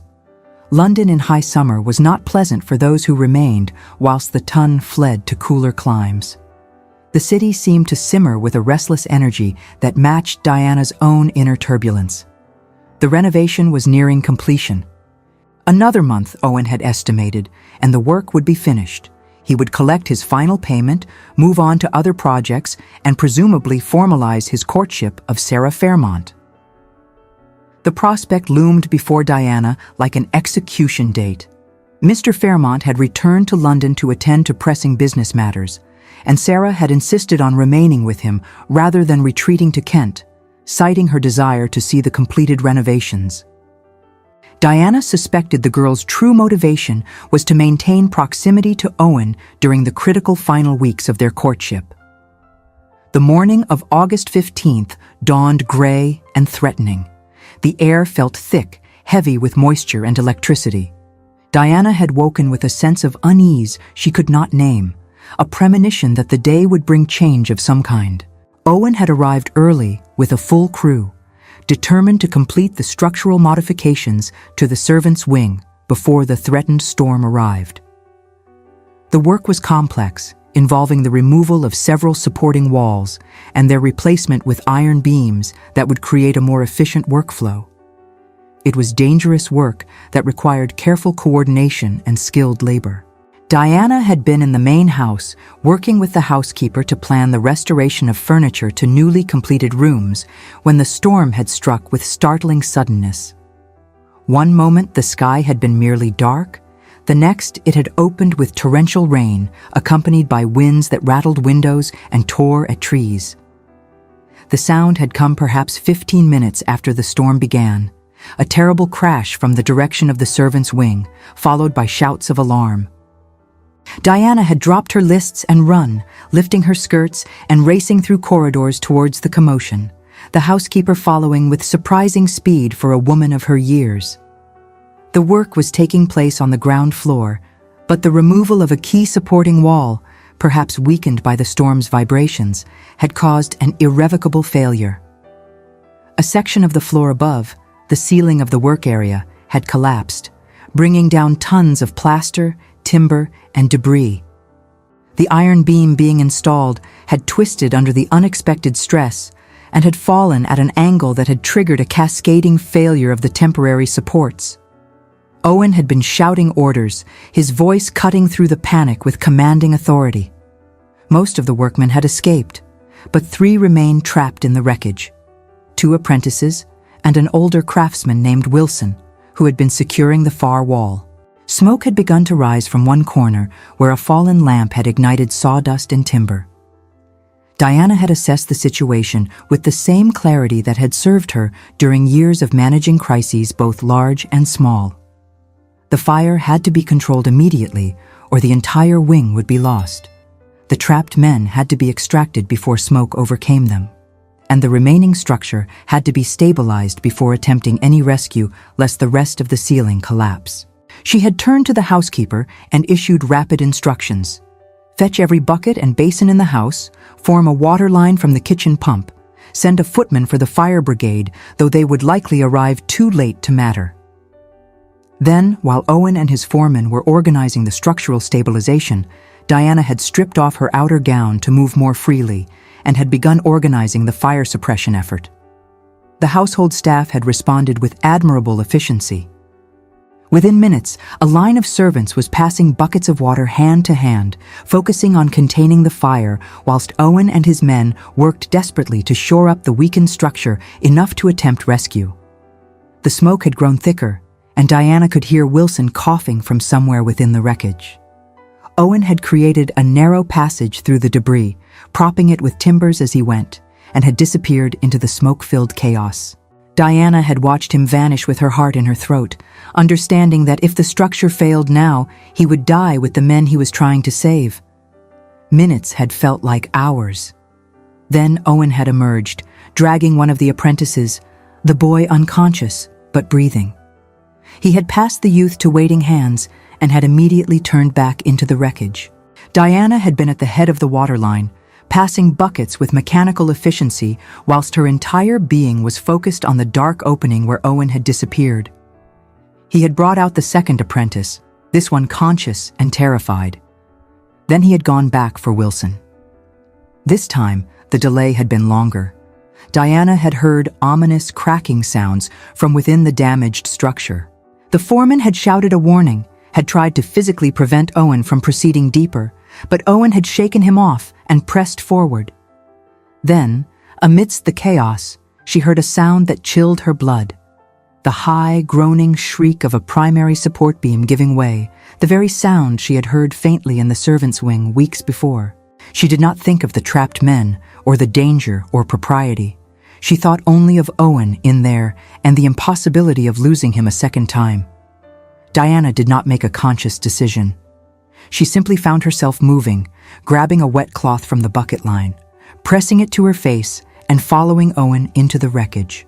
London in high summer was not pleasant for those who remained, whilst the ton fled to cooler climes. The city seemed to simmer with a restless energy that matched Diana's own inner turbulence. The renovation was nearing completion. Another month, Owen had estimated, and the work would be finished. He would collect his final payment, move on to other projects, and presumably formalize his courtship of Sarah Fairmont. The prospect loomed before Diana like an execution date. Mr. Fairmont had returned to London to attend to pressing business matters, and Sarah had insisted on remaining with him rather than retreating to Kent, citing her desire to see the completed renovations. Diana suspected the girl's true motivation was to maintain proximity to Owen during the critical final weeks of their courtship. The morning of August 15th dawned gray and threatening. The air felt thick, heavy with moisture and electricity. Diana had woken with a sense of unease she could not name, a premonition that the day would bring change of some kind. Owen had arrived early with a full crew, determined to complete the structural modifications to the servants' wing before the threatened storm arrived. The work was complex, involving the removal of several supporting walls and their replacement with iron beams that would create a more efficient workflow. It was dangerous work that required careful coordination and skilled labor. Diana had been in the main house, working with the housekeeper to plan the restoration of furniture to newly completed rooms, when the storm had struck with startling suddenness. One moment the sky had been merely dark, the next it had opened with torrential rain, accompanied by winds that rattled windows and tore at trees. The sound had come perhaps 15 minutes after the storm began, a terrible crash from the direction of the servants' wing, followed by shouts of alarm. Diana had dropped her lists and run, lifting her skirts and racing through corridors towards the commotion, the housekeeper following with surprising speed for a woman of her years. The work was taking place on the ground floor, but the removal of a key supporting wall, perhaps weakened by the storm's vibrations, had caused an irrevocable failure. A section of the floor above, the ceiling of the work area, had collapsed, bringing down tons of plaster, timber, and debris. The iron beam being installed had twisted under the unexpected stress and had fallen at an angle that had triggered a cascading failure of the temporary supports. Owen had been shouting orders, his voice cutting through the panic with commanding authority. Most of the workmen had escaped, but 3 remained trapped in the wreckage: 2 apprentices and an older craftsman named Wilson, who had been securing the far wall. Smoke had begun to rise from one corner where a fallen lamp had ignited sawdust and timber. Diana had assessed the situation with the same clarity that had served her during years of managing crises both large and small. The fire had to be controlled immediately, or the entire wing would be lost. The trapped men had to be extracted before smoke overcame them, and the remaining structure had to be stabilized before attempting any rescue lest the rest of the ceiling collapse. She had turned to the housekeeper and issued rapid instructions. Fetch every bucket and basin in the house, form a water line from the kitchen pump, send a footman for the fire brigade, though they would likely arrive too late to matter. Then, while Owen and his foreman were organizing the structural stabilization, Diana had stripped off her outer gown to move more freely and had begun organizing the fire suppression effort. The household staff had responded with admirable efficiency. Within minutes, a line of servants was passing buckets of water hand to hand, focusing on containing the fire, whilst Owen and his men worked desperately to shore up the weakened structure enough to attempt rescue. The smoke had grown thicker, and Diana could hear Wilson coughing from somewhere within the wreckage. Owen had created a narrow passage through the debris, propping it with timbers as he went, and had disappeared into the smoke-filled chaos. Diana had watched him vanish with her heart in her throat, understanding that if the structure failed now, he would die with the men he was trying to save. Minutes had felt like hours. Then Owen had emerged, dragging one of the apprentices, the boy unconscious, but breathing. He had passed the youth to waiting hands and had immediately turned back into the wreckage. Diana had been at the head of the waterline, passing buckets with mechanical efficiency whilst her entire being was focused on the dark opening where Owen had disappeared. He had brought out the second apprentice, this one conscious and terrified. Then he had gone back for Wilson. This time, the delay had been longer. Diana had heard ominous cracking sounds from within the damaged structure. The foreman had shouted a warning, had tried to physically prevent Owen from proceeding deeper, but Owen had shaken him off and pressed forward. Then, amidst the chaos, she heard a sound that chilled her blood. The high, groaning shriek of a primary support beam giving way, the very sound she had heard faintly in the servants' wing weeks before. She did not think of the trapped men, or the danger or propriety. She thought only of Owen in there and the impossibility of losing him a second time. Diana did not make a conscious decision. She simply found herself moving, grabbing a wet cloth from the bucket line, pressing it to her face, and following Owen into the wreckage.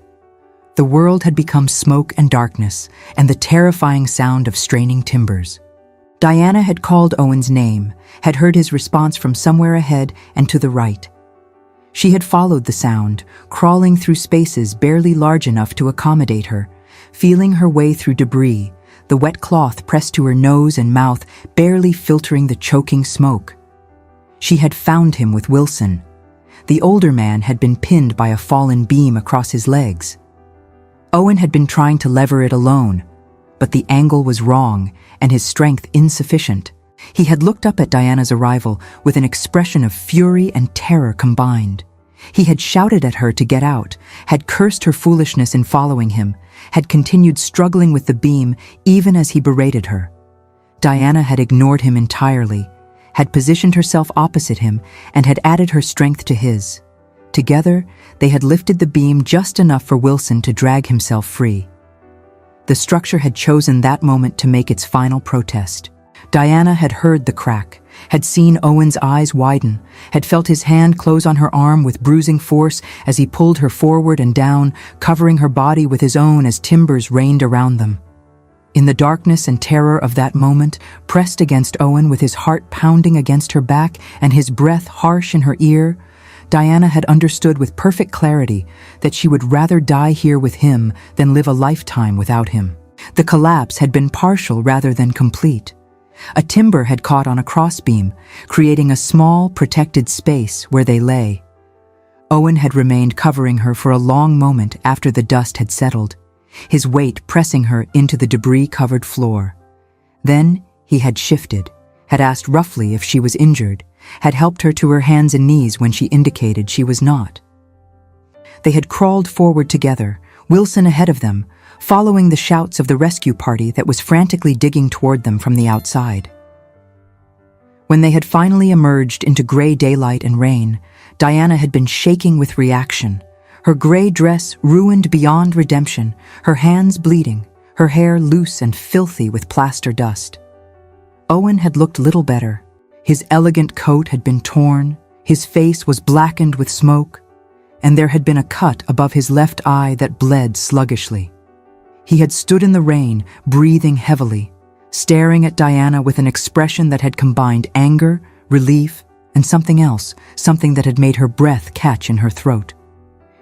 The world had become smoke and darkness, and the terrifying sound of straining timbers. Diana had called Owen's name, had heard his response from somewhere ahead and to the right. She had followed the sound, crawling through spaces barely large enough to accommodate her, feeling her way through debris, the wet cloth pressed to her nose and mouth, barely filtering the choking smoke. She had found him with Wilson. The older man had been pinned by a fallen beam across his legs. Owen had been trying to lever it alone, but the angle was wrong and his strength insufficient. He had looked up at Diana's arrival with an expression of fury and terror combined. He had shouted at her to get out, had cursed her foolishness in following him, had continued struggling with the beam even as he berated her. Diana had ignored him entirely, had positioned herself opposite him, and had added her strength to his. Together, they had lifted the beam just enough for Wilson to drag himself free. The structure had chosen that moment to make its final protest. Diana had heard the crack, had seen Owen's eyes widen, had felt his hand close on her arm with bruising force as he pulled her forward and down, covering her body with his own as timbers rained around them. In the darkness and terror of that moment, pressed against Owen with his heart pounding against her back and his breath harsh in her ear, Diana had understood with perfect clarity that she would rather die here with him than live a lifetime without him. The collapse had been partial rather than complete. A timber had caught on a crossbeam, creating a small, protected space where they lay. Owen had remained covering her for a long moment after the dust had settled, his weight pressing her into the debris-covered floor. Then he had shifted, had asked roughly if she was injured, had helped her to her hands and knees when she indicated she was not. They had crawled forward together, Wilson ahead of them, following the shouts of the rescue party that was frantically digging toward them from the outside. When they had finally emerged into gray daylight and rain, Diana had been shaking with reaction, her gray dress ruined beyond redemption, her hands bleeding, her hair loose and filthy with plaster dust. Owen had looked little better. His elegant coat had been torn, his face was blackened with smoke, and there had been a cut above his left eye that bled sluggishly. He had stood in the rain, breathing heavily, staring at Diana with an expression that had combined anger, relief, and something else, something that had made her breath catch in her throat.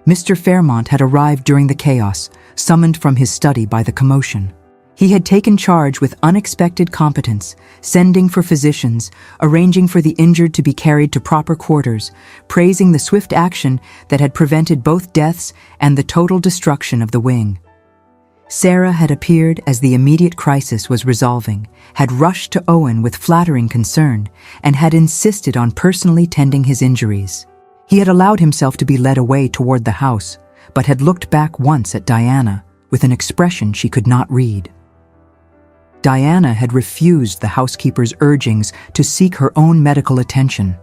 Mr. Fairmont had arrived during the chaos, summoned from his study by the commotion. He had taken charge with unexpected competence, sending for physicians, arranging for the injured to be carried to proper quarters, praising the swift action that had prevented both deaths and the total destruction of the wing. Sarah had appeared as the immediate crisis was resolving, had rushed to Owen with flattering concern, and had insisted on personally tending his injuries. He had allowed himself to be led away toward the house, but had looked back once at Diana with an expression she could not read. Diana had refused the housekeeper's urgings to seek her own medical attention,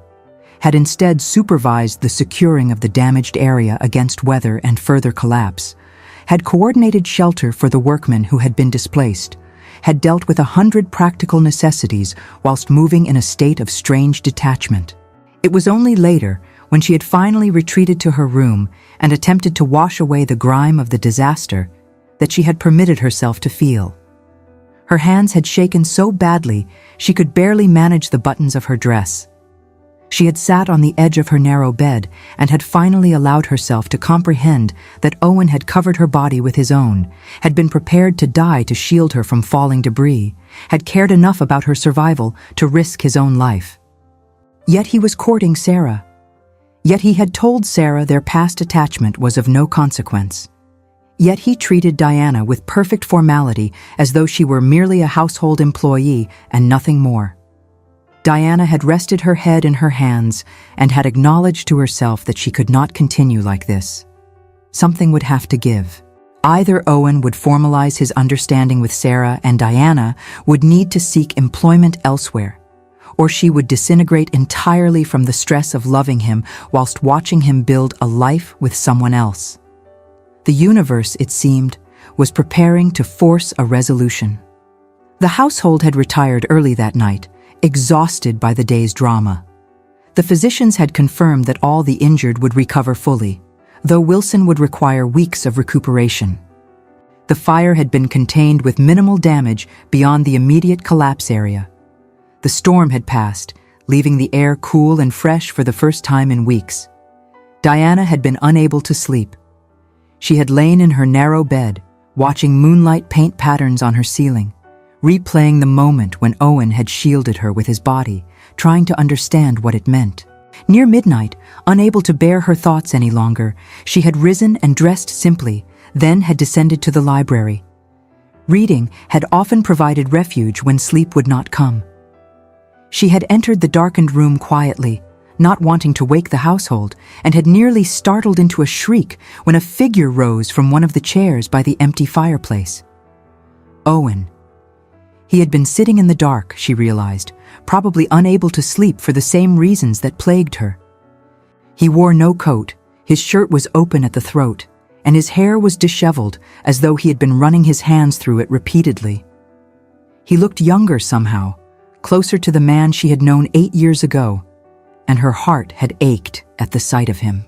had instead supervised the securing of the damaged area against weather and further collapse, had coordinated shelter for the workmen who had been displaced, had dealt with 100 practical necessities whilst moving in a state of strange detachment. It was only later, when she had finally retreated to her room and attempted to wash away the grime of the disaster, that she had permitted herself to feel Her hands had shaken so badly she could barely manage the buttons of her dress. She had sat on the edge of her narrow bed and had finally allowed herself to comprehend that Owen had covered her body with his own, had been prepared to die to shield her from falling debris, had cared enough about her survival to risk his own life. Yet he was courting Sarah. Yet he had told Sarah their past attachment was of no consequence. Yet he treated Diana with perfect formality as though she were merely a household employee and nothing more. Diana had rested her head in her hands and had acknowledged to herself that she could not continue like this. Something would have to give. Either Owen would formalize his understanding with Sarah and Diana would need to seek employment elsewhere, or she would disintegrate entirely from the stress of loving him whilst watching him build a life with someone else. The universe, it seemed, was preparing to force a resolution. The household had retired early that night, exhausted by the day's drama. The physicians had confirmed that all the injured would recover fully, though Wilson would require weeks of recuperation. The fire had been contained with minimal damage beyond the immediate collapse area. The storm had passed, leaving the air cool and fresh for the first time in weeks. Diana had been unable to sleep. She had lain in her narrow bed, watching moonlight paint patterns on her ceiling, replaying the moment when Owen had shielded her with his body, trying to understand what it meant. Near midnight, unable to bear her thoughts any longer, she had risen and dressed simply, then had descended to the library. Reading had often provided refuge when sleep would not come. She had entered the darkened room quietly, not wanting to wake the household, and had nearly startled into a shriek when a figure rose from one of the chairs by the empty fireplace. Owen. He had been sitting in the dark, she realized, probably unable to sleep for the same reasons that plagued her. He wore no coat, his shirt was open at the throat, and his hair was disheveled as though he had been running his hands through it repeatedly. He looked younger somehow, closer to the man she had known 8 years ago, and her heart had ached at the sight of him.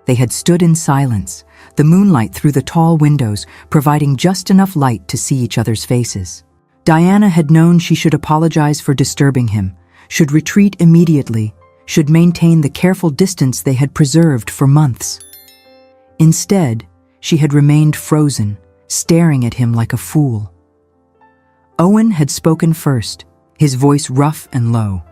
They had stood in silence, the moonlight through the tall windows providing just enough light to see each other's faces. Diana had known she should apologize for disturbing him, should retreat immediately, should maintain the careful distance they had preserved for months. Instead, she had remained frozen, staring at him like a fool. Owen had spoken first, his voice rough and low.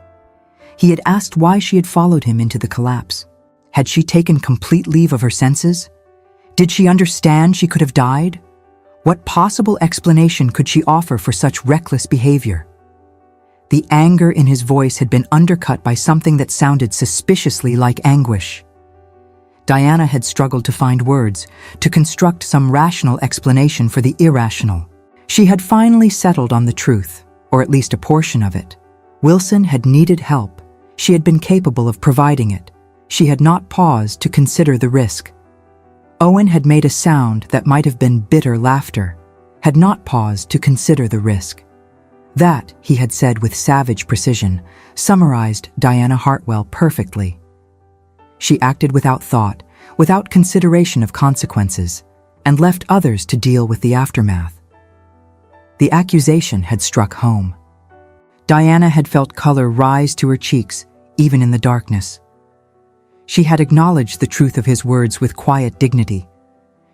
He had asked why she had followed him into the collapse. Had she taken complete leave of her senses? Did she understand she could have died? What possible explanation could she offer for such reckless behavior? The anger in his voice had been undercut by something that sounded suspiciously like anguish. Diana had struggled to find words, to construct some rational explanation for the irrational. She had finally settled on the truth, or at least a portion of it. Wilson had needed help. She had been capable of providing it. She had not paused to consider the risk. Owen had made a sound that might have been bitter laughter, had not paused to consider the risk. That, he had said with savage precision, summarized Diana Hartwell perfectly. She acted without thought, without consideration of consequences, and left others to deal with the aftermath. The accusation had struck home. Diana had felt color rise to her cheeks, even in the darkness. She had acknowledged the truth of his words with quiet dignity.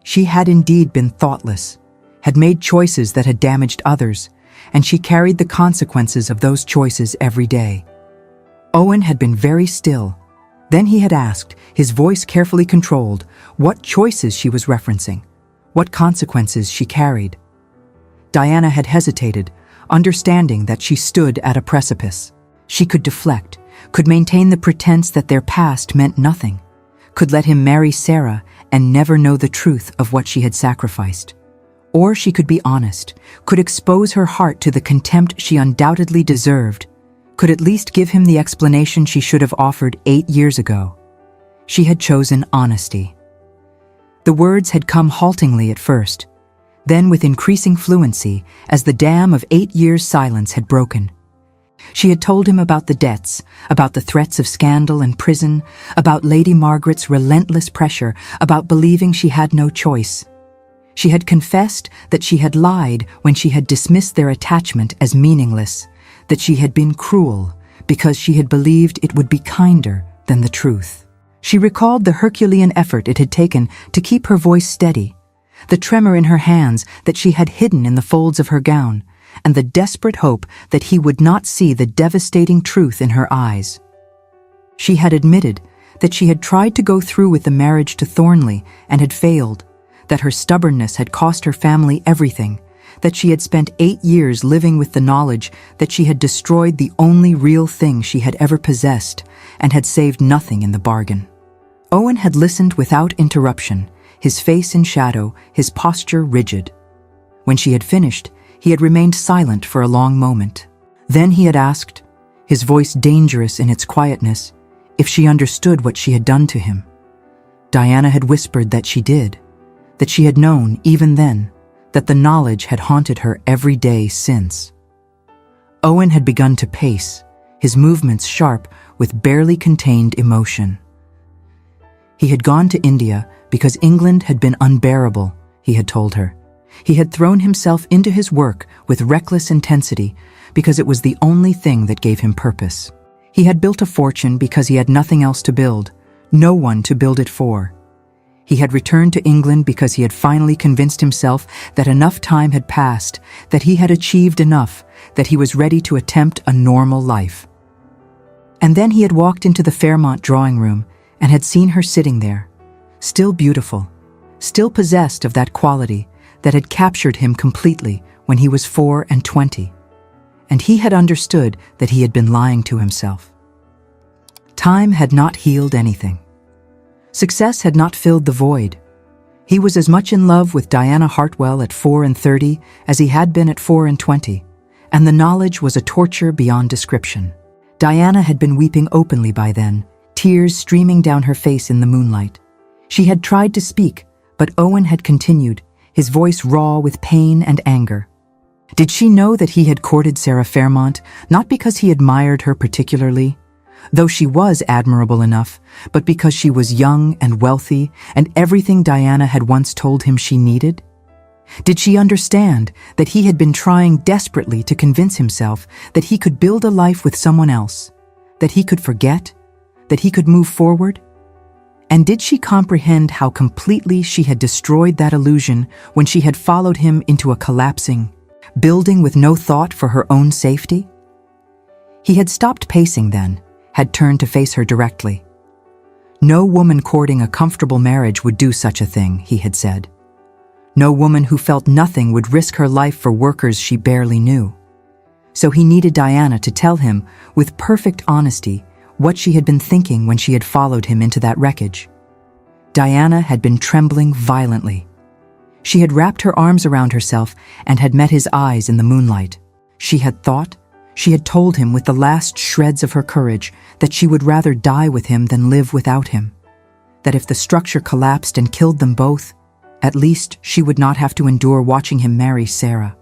She had indeed been thoughtless, had made choices that had damaged others, and she carried the consequences of those choices every day. Owen had been very still. Then he had asked, his voice carefully controlled, what choices she was referencing, what consequences she carried. Diana had hesitated, understanding that she stood at a precipice. She could deflect, could maintain the pretense that their past meant nothing, could let him marry Sarah and never know the truth of what she had sacrificed. Or she could be honest, could expose her heart to the contempt she undoubtedly deserved, could at least give him the explanation she should have offered 8 years ago. She had chosen honesty. The words had come haltingly at first, then with increasing fluency as the dam of 8 years' silence had broken. She had told him about the debts, about the threats of scandal and prison, about Lady Margaret's relentless pressure, about believing she had no choice. She had confessed that she had lied when she had dismissed their attachment as meaningless, that she had been cruel because she had believed it would be kinder than the truth. She recalled the Herculean effort it had taken to keep her voice steady, the tremor in her hands that she had hidden in the folds of her gown, and the desperate hope that he would not see the devastating truth in her eyes. She had admitted that she had tried to go through with the marriage to Thornley and had failed, that her stubbornness had cost her family everything, that she had spent 8 years living with the knowledge that she had destroyed the only real thing she had ever possessed and had saved nothing in the bargain. Owen had listened without interruption, his face in shadow, his posture rigid. When she had finished, he had remained silent for a long moment. Then he had asked, his voice dangerous in its quietness, if she understood what she had done to him. Diana had whispered that she did, that she had known even then, that the knowledge had haunted her every day since. Owen had begun to pace, his movements sharp with barely contained emotion. He had gone to India because England had been unbearable, he had told her. He had thrown himself into his work with reckless intensity because it was the only thing that gave him purpose. He had built a fortune because he had nothing else to build, no one to build it for. He had returned to England because he had finally convinced himself that enough time had passed, that he had achieved enough, that he was ready to attempt a normal life. And then he had walked into the Fairmont drawing room and had seen her sitting there, still beautiful, still possessed of that quality that had captured him completely when he was 24, and he had understood that he had been lying to himself. Time had not healed anything. Success had not filled the void. He was as much in love with Diana Hartwell at 34 as he had been at 24, and the knowledge was a torture beyond description. Diana had been weeping openly by then, tears streaming down her face in the moonlight. She had tried to speak, but Owen had continued, his voice raw with pain and anger. Did she know that he had courted Sarah Fairmont, not because he admired her particularly, though she was admirable enough, but because she was young and wealthy and everything Diana had once told him she needed? Did she understand that he had been trying desperately to convince himself that he could build a life with someone else, that he could forget, that he could move forward? And did she comprehend how completely she had destroyed that illusion when she had followed him into a collapsing building with no thought for her own safety? He had stopped pacing then, had turned to face her directly. No woman courting a comfortable marriage would do such a thing, he had said. No woman who felt nothing would risk her life for workers she barely knew. So he needed Diana to tell him, with perfect honesty, what she had been thinking when she had followed him into that wreckage. Diana had been trembling violently. She had wrapped her arms around herself and had met his eyes in the moonlight. She had told him with the last shreds of her courage that she would rather die with him than live without him. That if the structure collapsed and killed them both, at least she would not have to endure watching him marry Sarah.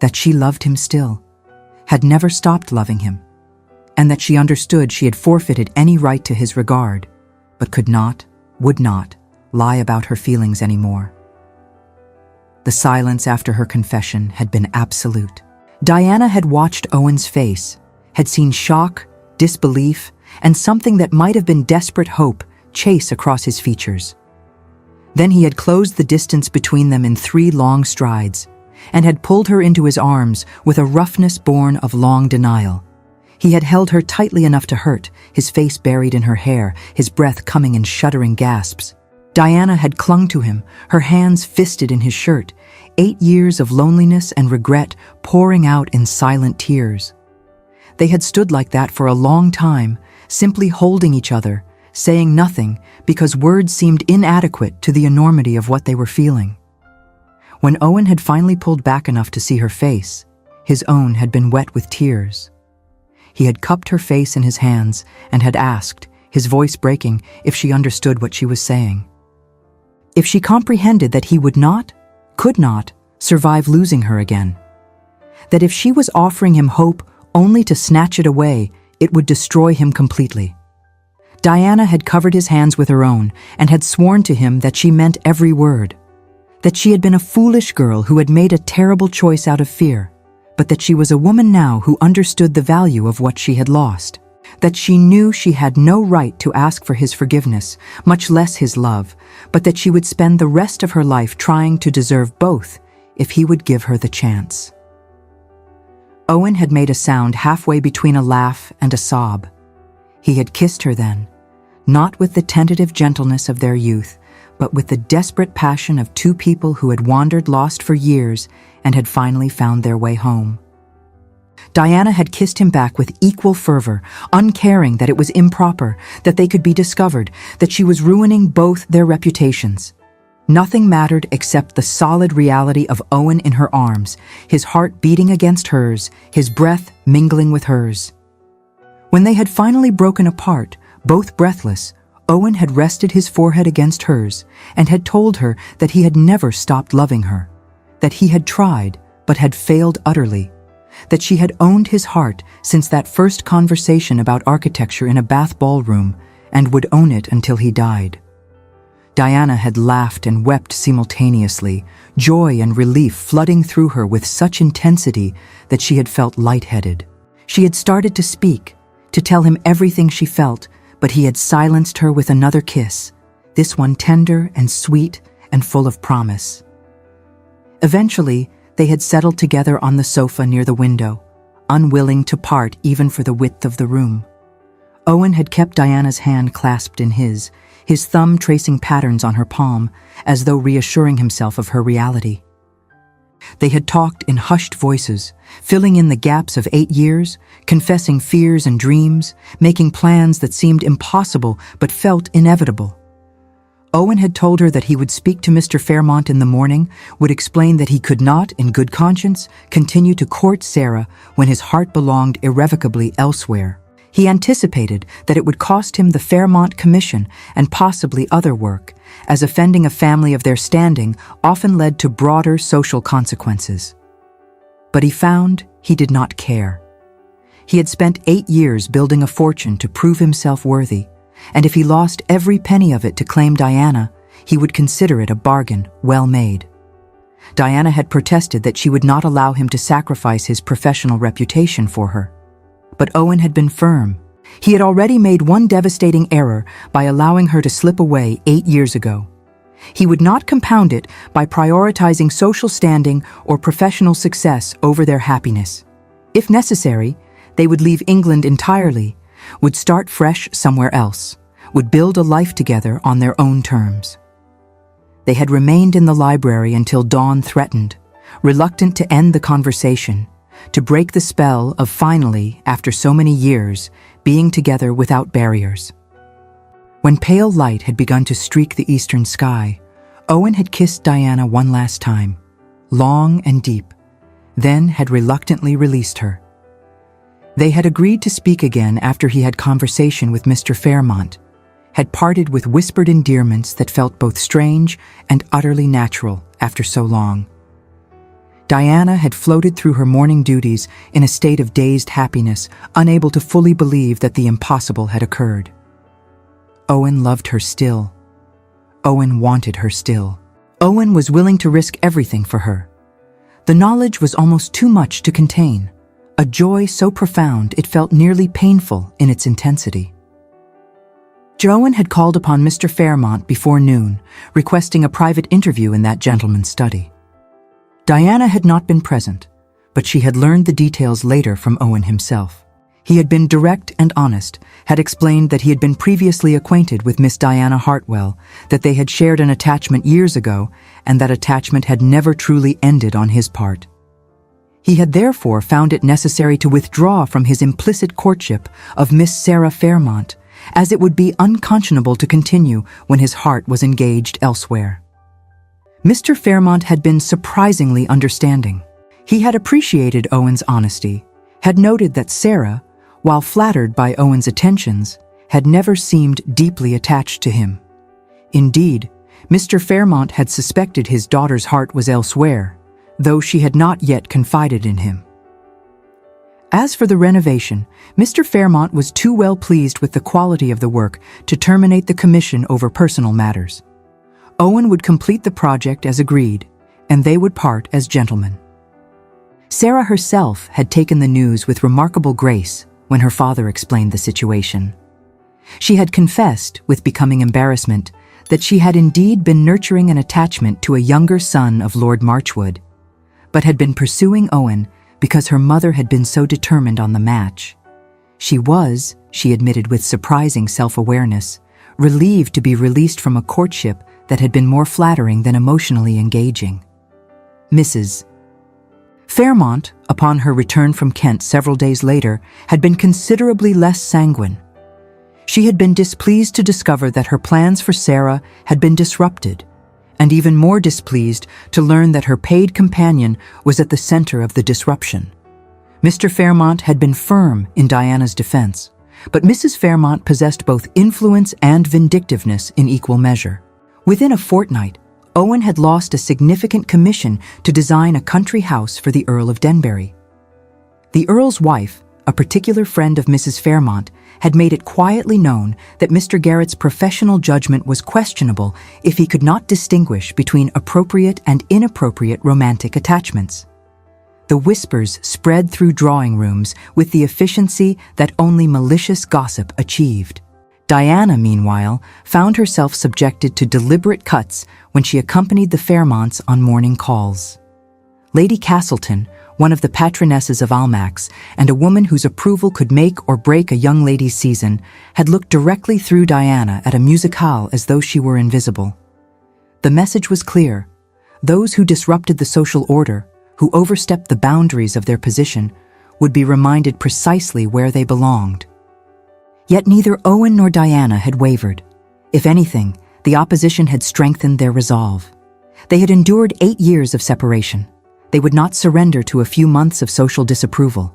That she loved him still, had never stopped loving him, and that she understood she had forfeited any right to his regard, but could not, would not, lie about her feelings anymore. The silence after her confession had been absolute. Diana had watched Owen's face, had seen shock, disbelief, and something that might have been desperate hope chase across his features. Then he had closed the distance between them in 3 long strides, and had pulled her into his arms with a roughness born of long denial. He had held her tightly enough to hurt, his face buried in her hair, his breath coming in shuddering gasps. Diana had clung to him, her hands fisted in his shirt, 8 years of loneliness and regret pouring out in silent tears. They had stood like that for a long time, simply holding each other, saying nothing because words seemed inadequate to the enormity of what they were feeling. When Owen had finally pulled back enough to see her face, his own had been wet with tears. He had cupped her face in his hands and had asked, his voice breaking, if she understood what she was saying. If she comprehended that he would not, could not, survive losing her again. That if she was offering him hope only to snatch it away, it would destroy him completely. Diana had covered his hands with her own and had sworn to him that she meant every word. that she had been a foolish girl who had made a terrible choice out of fear, but that she was a woman now who understood the value of what she had lost, that she knew she had no right to ask for his forgiveness, much less his love, but that she would spend the rest of her life trying to deserve both if he would give her the chance. Owen had made a sound halfway between a laugh and a sob. He had kissed her then, not with the tentative gentleness of their youth, but with the desperate passion of two people who had wandered lost for years and had finally found their way home. Diana had kissed him back with equal fervor, uncaring that it was improper, that they could be discovered, that she was ruining both their reputations. Nothing mattered except the solid reality of Owen in her arms, his heart beating against hers, his breath mingling with hers. When they had finally broken apart, both breathless, Owen had rested his forehead against hers and had told her that he had never stopped loving her, that he had tried but had failed utterly, that she had owned his heart since that first conversation about architecture in a Bath ballroom and would own it until he died. Diana had laughed and wept simultaneously, joy and relief flooding through her with such intensity that she had felt lightheaded. She had started to speak, to tell him everything she felt, but he had silenced her with another kiss, this one tender and sweet and full of promise. Eventually, they had settled together on the sofa near the window, unwilling to part even for the width of the room. Owen had kept Diana's hand clasped in his thumb tracing patterns on her palm, as though reassuring himself of her reality. They had talked in hushed voices, filling in the gaps of 8 years, confessing fears and dreams, making plans that seemed impossible but felt inevitable. Owen had told her that he would speak to Mr. Fairmont in the morning, would explain that he could not, in good conscience, continue to court Sarah when his heart belonged irrevocably elsewhere. He anticipated that it would cost him the Fairmont commission and possibly other work, as offending a family of their standing often led to broader social consequences. But he found he did not care. He had spent 8 years building a fortune to prove himself worthy, and if he lost every penny of it to claim Diana, he would consider it a bargain well made. Diana had protested that she would not allow him to sacrifice his professional reputation for her. But Owen had been firm. He had already made one devastating error by allowing her to slip away 8 years ago. He would not compound it by prioritizing social standing or professional success over their happiness. If necessary, they would leave England entirely, would start fresh somewhere else, would build a life together on their own terms. They had remained in the library until dawn threatened, reluctant to end the conversation, to break the spell of finally, after so many years, being together without barriers. When pale light had begun to streak the eastern sky, Owen had kissed Diana one last time, long and deep, then had reluctantly released her. They had agreed to speak again after he had conversation with Mr. Fairmont, had parted with whispered endearments that felt both strange and utterly natural after so long. Diana had floated through her morning duties in a state of dazed happiness, unable to fully believe that the impossible had occurred. Owen loved her still. Owen wanted her still. Owen was willing to risk everything for her. The knowledge was almost too much to contain, a joy so profound it felt nearly painful in its intensity. Owen had called upon Mr. Fairmont before noon, requesting a private interview in that gentleman's study. Diana had not been present, but she had learned the details later from Owen himself. He had been direct and honest, had explained that he had been previously acquainted with Miss Diana Hartwell, that they had shared an attachment years ago, and that attachment had never truly ended on his part. He had therefore found it necessary to withdraw from his implicit courtship of Miss Sarah Fairmont, as it would be unconscionable to continue when his heart was engaged elsewhere. Mr. Fairmont had been surprisingly understanding. He had appreciated Owen's honesty, had noted that Sarah, while flattered by Owen's attentions, had never seemed deeply attached to him. Indeed, Mr. Fairmont had suspected his daughter's heart was elsewhere, though she had not yet confided in him. As for the renovation, Mr. Fairmont was too well pleased with the quality of the work to terminate the commission over personal matters. Owen would complete the project as agreed, and they would part as gentlemen. Sarah herself had taken the news with remarkable grace when her father explained the situation. She had confessed, with becoming embarrassment, that she had indeed been nurturing an attachment to a younger son of Lord Marchwood, but had been pursuing Owen because her mother had been so determined on the match. She was, she admitted with surprising self-awareness, relieved to be released from a courtship that had been more flattering than emotionally engaging. Mrs. Fairmont, upon her return from Kent several days later, had been considerably less sanguine. She had been displeased to discover that her plans for Sarah had been disrupted, and even more displeased to learn that her paid companion was at the center of the disruption. Mr. Fairmont had been firm in Diana's defense, but Mrs. Fairmont possessed both influence and vindictiveness in equal measure. Within a fortnight, Owen had lost a significant commission to design a country house for the Earl of Denbury. The Earl's wife, a particular friend of Mrs. Fairmont, had made it quietly known that Mr. Garrett's professional judgment was questionable if he could not distinguish between appropriate and inappropriate romantic attachments. The whispers spread through drawing rooms with the efficiency that only malicious gossip achieved. Diana, meanwhile, found herself subjected to deliberate cuts when she accompanied the Fairmonts on morning calls. Lady Castleton, one of the patronesses of Almack's, and a woman whose approval could make or break a young lady's season, had looked directly through Diana at a musicale as though she were invisible. The message was clear. Those who disrupted the social order, who overstepped the boundaries of their position, would be reminded precisely where they belonged. Yet neither Owen nor Diana had wavered. If anything, the opposition had strengthened their resolve. They had endured 8 years of separation. They would not surrender to a few months of social disapproval.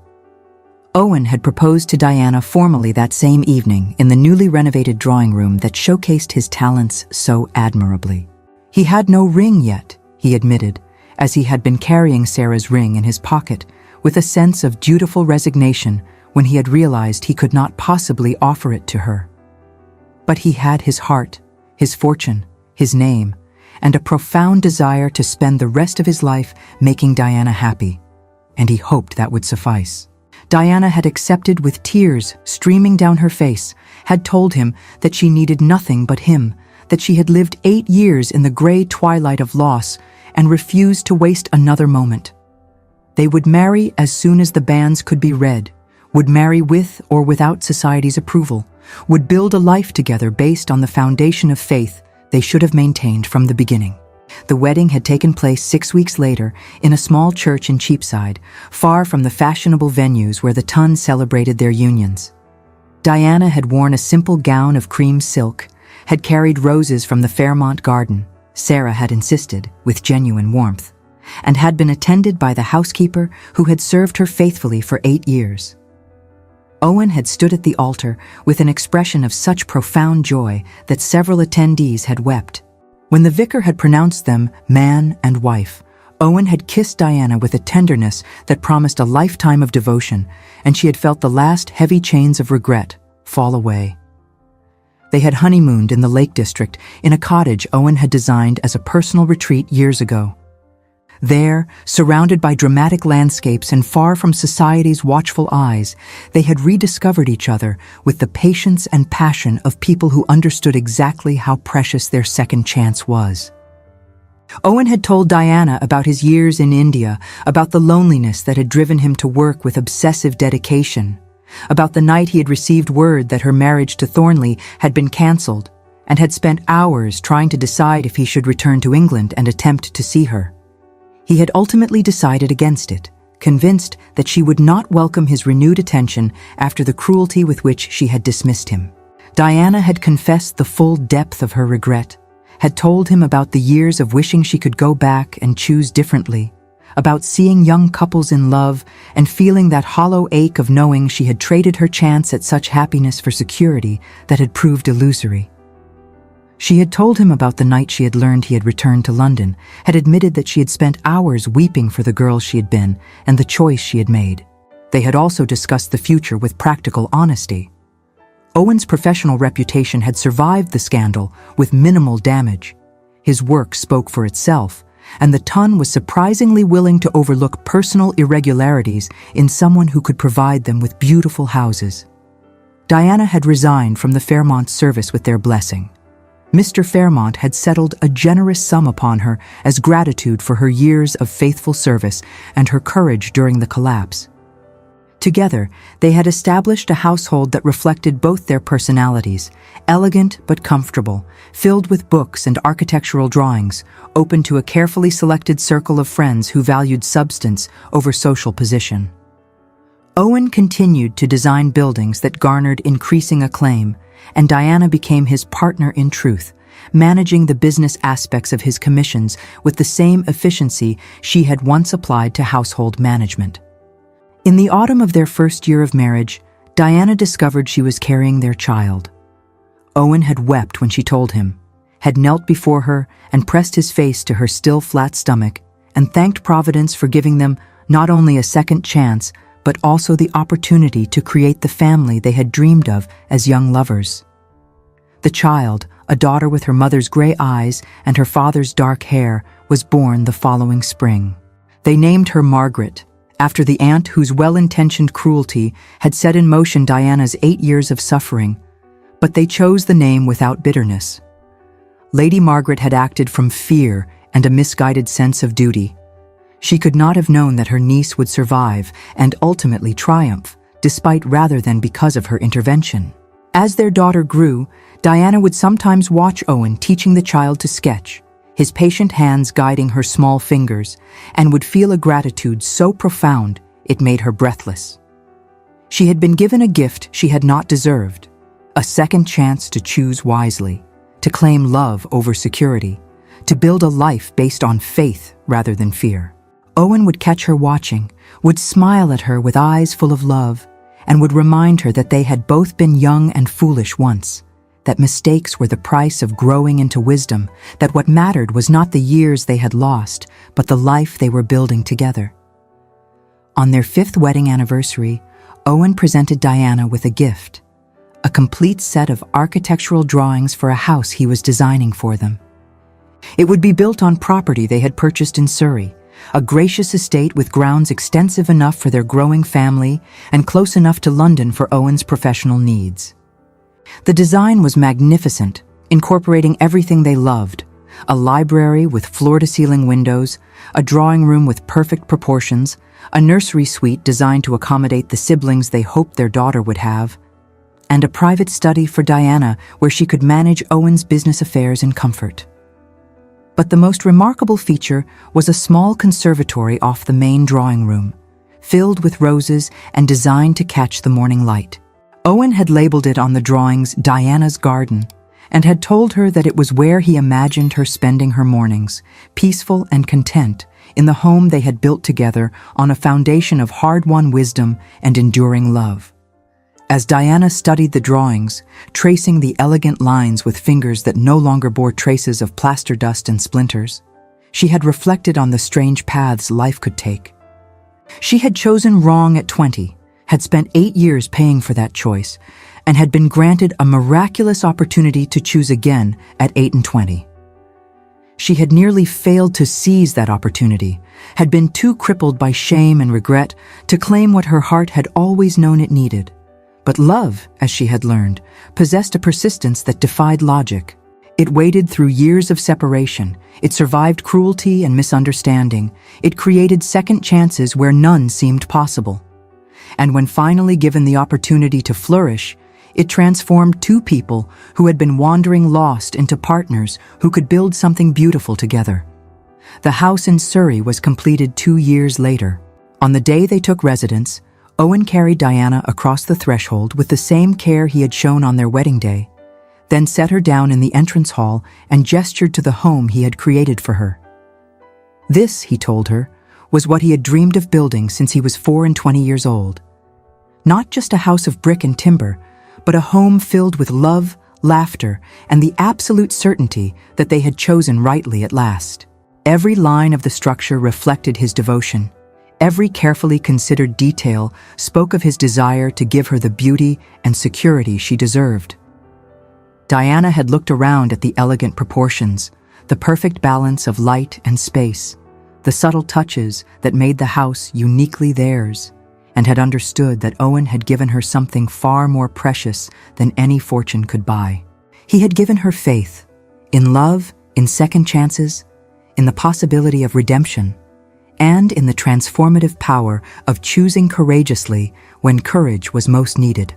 Owen had proposed to Diana formally that same evening in the newly renovated drawing room that showcased his talents so admirably. He had no ring yet, he admitted, as he had been carrying Sarah's ring in his pocket with a sense of dutiful resignation when he had realized he could not possibly offer it to her. But he had his heart, his fortune, his name, and a profound desire to spend the rest of his life making Diana happy, and he hoped that would suffice. Diana had accepted with tears streaming down her face, had told him that she needed nothing but him, that she had lived 8 years in the gray twilight of loss and refused to waste another moment. They would marry as soon as the banns could be read, would marry with or without society's approval, would build a life together based on the foundation of faith they should have maintained from the beginning. The wedding had taken place 6 weeks later in a small church in Cheapside, far from the fashionable venues where the Tuns celebrated their unions. Diana had worn a simple gown of cream silk, had carried roses from the Fairmont garden, Sarah had insisted, with genuine warmth, and had been attended by the housekeeper who had served her faithfully for 8 years. Owen had stood at the altar with an expression of such profound joy that several attendees had wept. When the vicar had pronounced them man and wife, Owen had kissed Diana with a tenderness that promised a lifetime of devotion, and she had felt the last heavy chains of regret fall away. They had honeymooned in the Lake District in a cottage Owen had designed as a personal retreat years ago. There, surrounded by dramatic landscapes and far from society's watchful eyes, they had rediscovered each other with the patience and passion of people who understood exactly how precious their second chance was. Owen had told Diana about his years in India, about the loneliness that had driven him to work with obsessive dedication, about the night he had received word that her marriage to Thornley had been cancelled, and had spent hours trying to decide if he should return to England and attempt to see her. He had ultimately decided against it, convinced that she would not welcome his renewed attention after the cruelty with which she had dismissed him. Diana had confessed the full depth of her regret, had told him about the years of wishing she could go back and choose differently, about seeing young couples in love and feeling that hollow ache of knowing she had traded her chance at such happiness for security that had proved illusory. She had told him about the night she had learned he had returned to London, had admitted that she had spent hours weeping for the girl she had been and the choice she had made. They had also discussed the future with practical honesty. Owen's professional reputation had survived the scandal with minimal damage. his work spoke for itself, and the Tun was surprisingly willing to overlook personal irregularities in someone who could provide them with beautiful houses. Diana had resigned from the Fairmont service with their blessing. Mr. Fairmont had settled a generous sum upon her as gratitude for her years of faithful service and her courage during the collapse. Together, they had established a household that reflected both their personalities, elegant but comfortable, filled with books and architectural drawings, open to a carefully selected circle of friends who valued substance over social position. Owen continued to design buildings that garnered increasing acclaim, and Diana became his partner in truth, managing the business aspects of his commissions with the same efficiency she had once applied to household management. In the autumn of their first year of marriage, Diana discovered she was carrying their child. Owen had wept when she told him, had knelt before her and pressed his face to her still flat stomach, and thanked Providence for giving them not only a second chance, but also the opportunity to create the family they had dreamed of as young lovers. The child, a daughter with her mother's gray eyes and her father's dark hair, was born the following spring. They named her Margaret, after the aunt whose well-intentioned cruelty had set in motion Diana's 8 years of suffering, but they chose the name without bitterness. Lady Margaret had acted from fear and a misguided sense of duty. She could not have known that her niece would survive and ultimately triumph, despite rather than because of her intervention. As their daughter grew, Diana would sometimes watch Owen teaching the child to sketch, his patient hands guiding her small fingers, and would feel a gratitude so profound it made her breathless. She had been given a gift she had not deserved, a second chance to choose wisely, to claim love over security, to build a life based on faith rather than fear. Owen would catch her watching, would smile at her with eyes full of love, and would remind her that they had both been young and foolish once, that mistakes were the price of growing into wisdom, that what mattered was not the years they had lost, but the life they were building together. On their 5th wedding anniversary, Owen presented Diana with a gift, a complete set of architectural drawings for a house he was designing for them. It would be built on property they had purchased in Surrey, a gracious estate with grounds extensive enough for their growing family and close enough to London for Owen's professional needs. The design was magnificent, incorporating everything they loved: a library with floor-to-ceiling windows, a drawing room with perfect proportions, a nursery suite designed to accommodate the siblings they hoped their daughter would have, and a private study for Diana where she could manage Owen's business affairs in comfort. But the most remarkable feature was a small conservatory off the main drawing room, filled with roses and designed to catch the morning light. Owen had labeled it on the drawings Diana's Garden, and had told her that it was where he imagined her spending her mornings, peaceful and content, in the home they had built together on a foundation of hard-won wisdom and enduring love. As Diana studied the drawings, tracing the elegant lines with fingers that no longer bore traces of plaster dust and splinters, she had reflected on the strange paths life could take. She had chosen wrong at 20, had spent 8 years paying for that choice, and had been granted a miraculous opportunity to choose again at 8 and 20. She had nearly failed to seize that opportunity, had been too crippled by shame and regret to claim what her heart had always known it needed. But love, as she had learned, possessed a persistence that defied logic. It waded through years of separation, it survived cruelty and misunderstanding, it created second chances where none seemed possible. And when finally given the opportunity to flourish, it transformed two people who had been wandering lost into partners who could build something beautiful together. The house in Surrey was completed 2 years later. On the day they took residence, Owen carried Diana across the threshold with the same care he had shown on their wedding day, then set her down in the entrance hall and gestured to the home he had created for her. This, he told her, was what he had dreamed of building since he was 24 years old. Not just a house of brick and timber, but a home filled with love, laughter, and the absolute certainty that they had chosen rightly at last. Every line of the structure reflected his devotion. Every carefully considered detail spoke of his desire to give her the beauty and security she deserved. Diana had looked around at the elegant proportions, the perfect balance of light and space, the subtle touches that made the house uniquely theirs, and had understood that Owen had given her something far more precious than any fortune could buy. He had given her faith, in love, in second chances, in the possibility of redemption, and in the transformative power of choosing courageously when courage was most needed.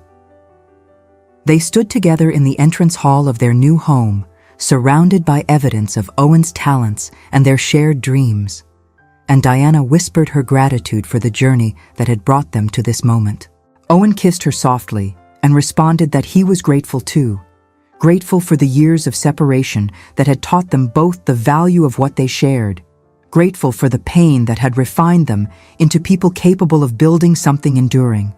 They stood together in the entrance hall of their new home, surrounded by evidence of Owen's talents and their shared dreams, and Diana whispered her gratitude for the journey that had brought them to this moment. Owen kissed her softly and responded that he was grateful too, grateful for the years of separation that had taught them both the value of what they shared, grateful for the pain that had refined them into people capable of building something enduring,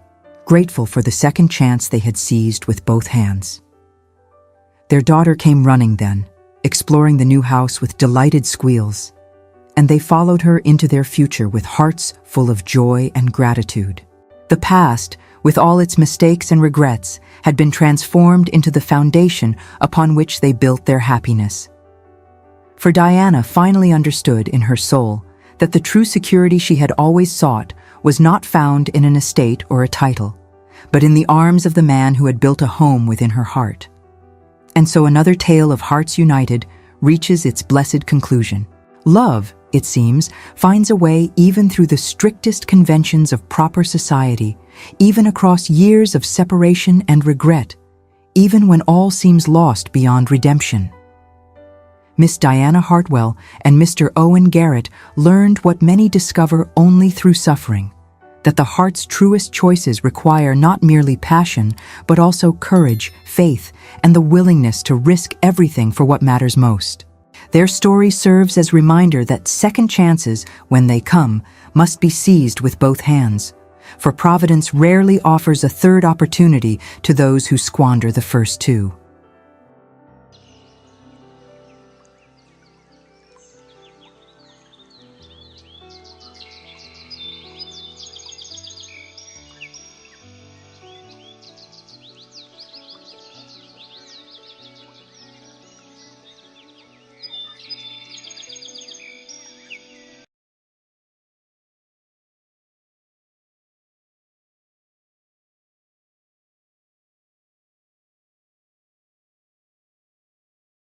grateful for the second chance they had seized with both hands. Their daughter came running then, exploring the new house with delighted squeals, and they followed her into their future with hearts full of joy and gratitude. The past, with all its mistakes and regrets, had been transformed into the foundation upon which they built their happiness. For Diana finally understood in her soul that the true security she had always sought was not found in an estate or a title, but in the arms of the man who had built a home within her heart. And so another tale of hearts united reaches its blessed conclusion. Love, it seems, finds a way even through the strictest conventions of proper society, even across years of separation and regret, even when all seems lost beyond redemption. Miss Diana Hartwell and Mr. Owen Garrett learned what many discover only through suffering, that the heart's truest choices require not merely passion, but also courage, faith, and the willingness to risk everything for what matters most. Their story serves as a reminder that second chances, when they come, must be seized with both hands, for Providence rarely offers a third opportunity to those who squander the first two.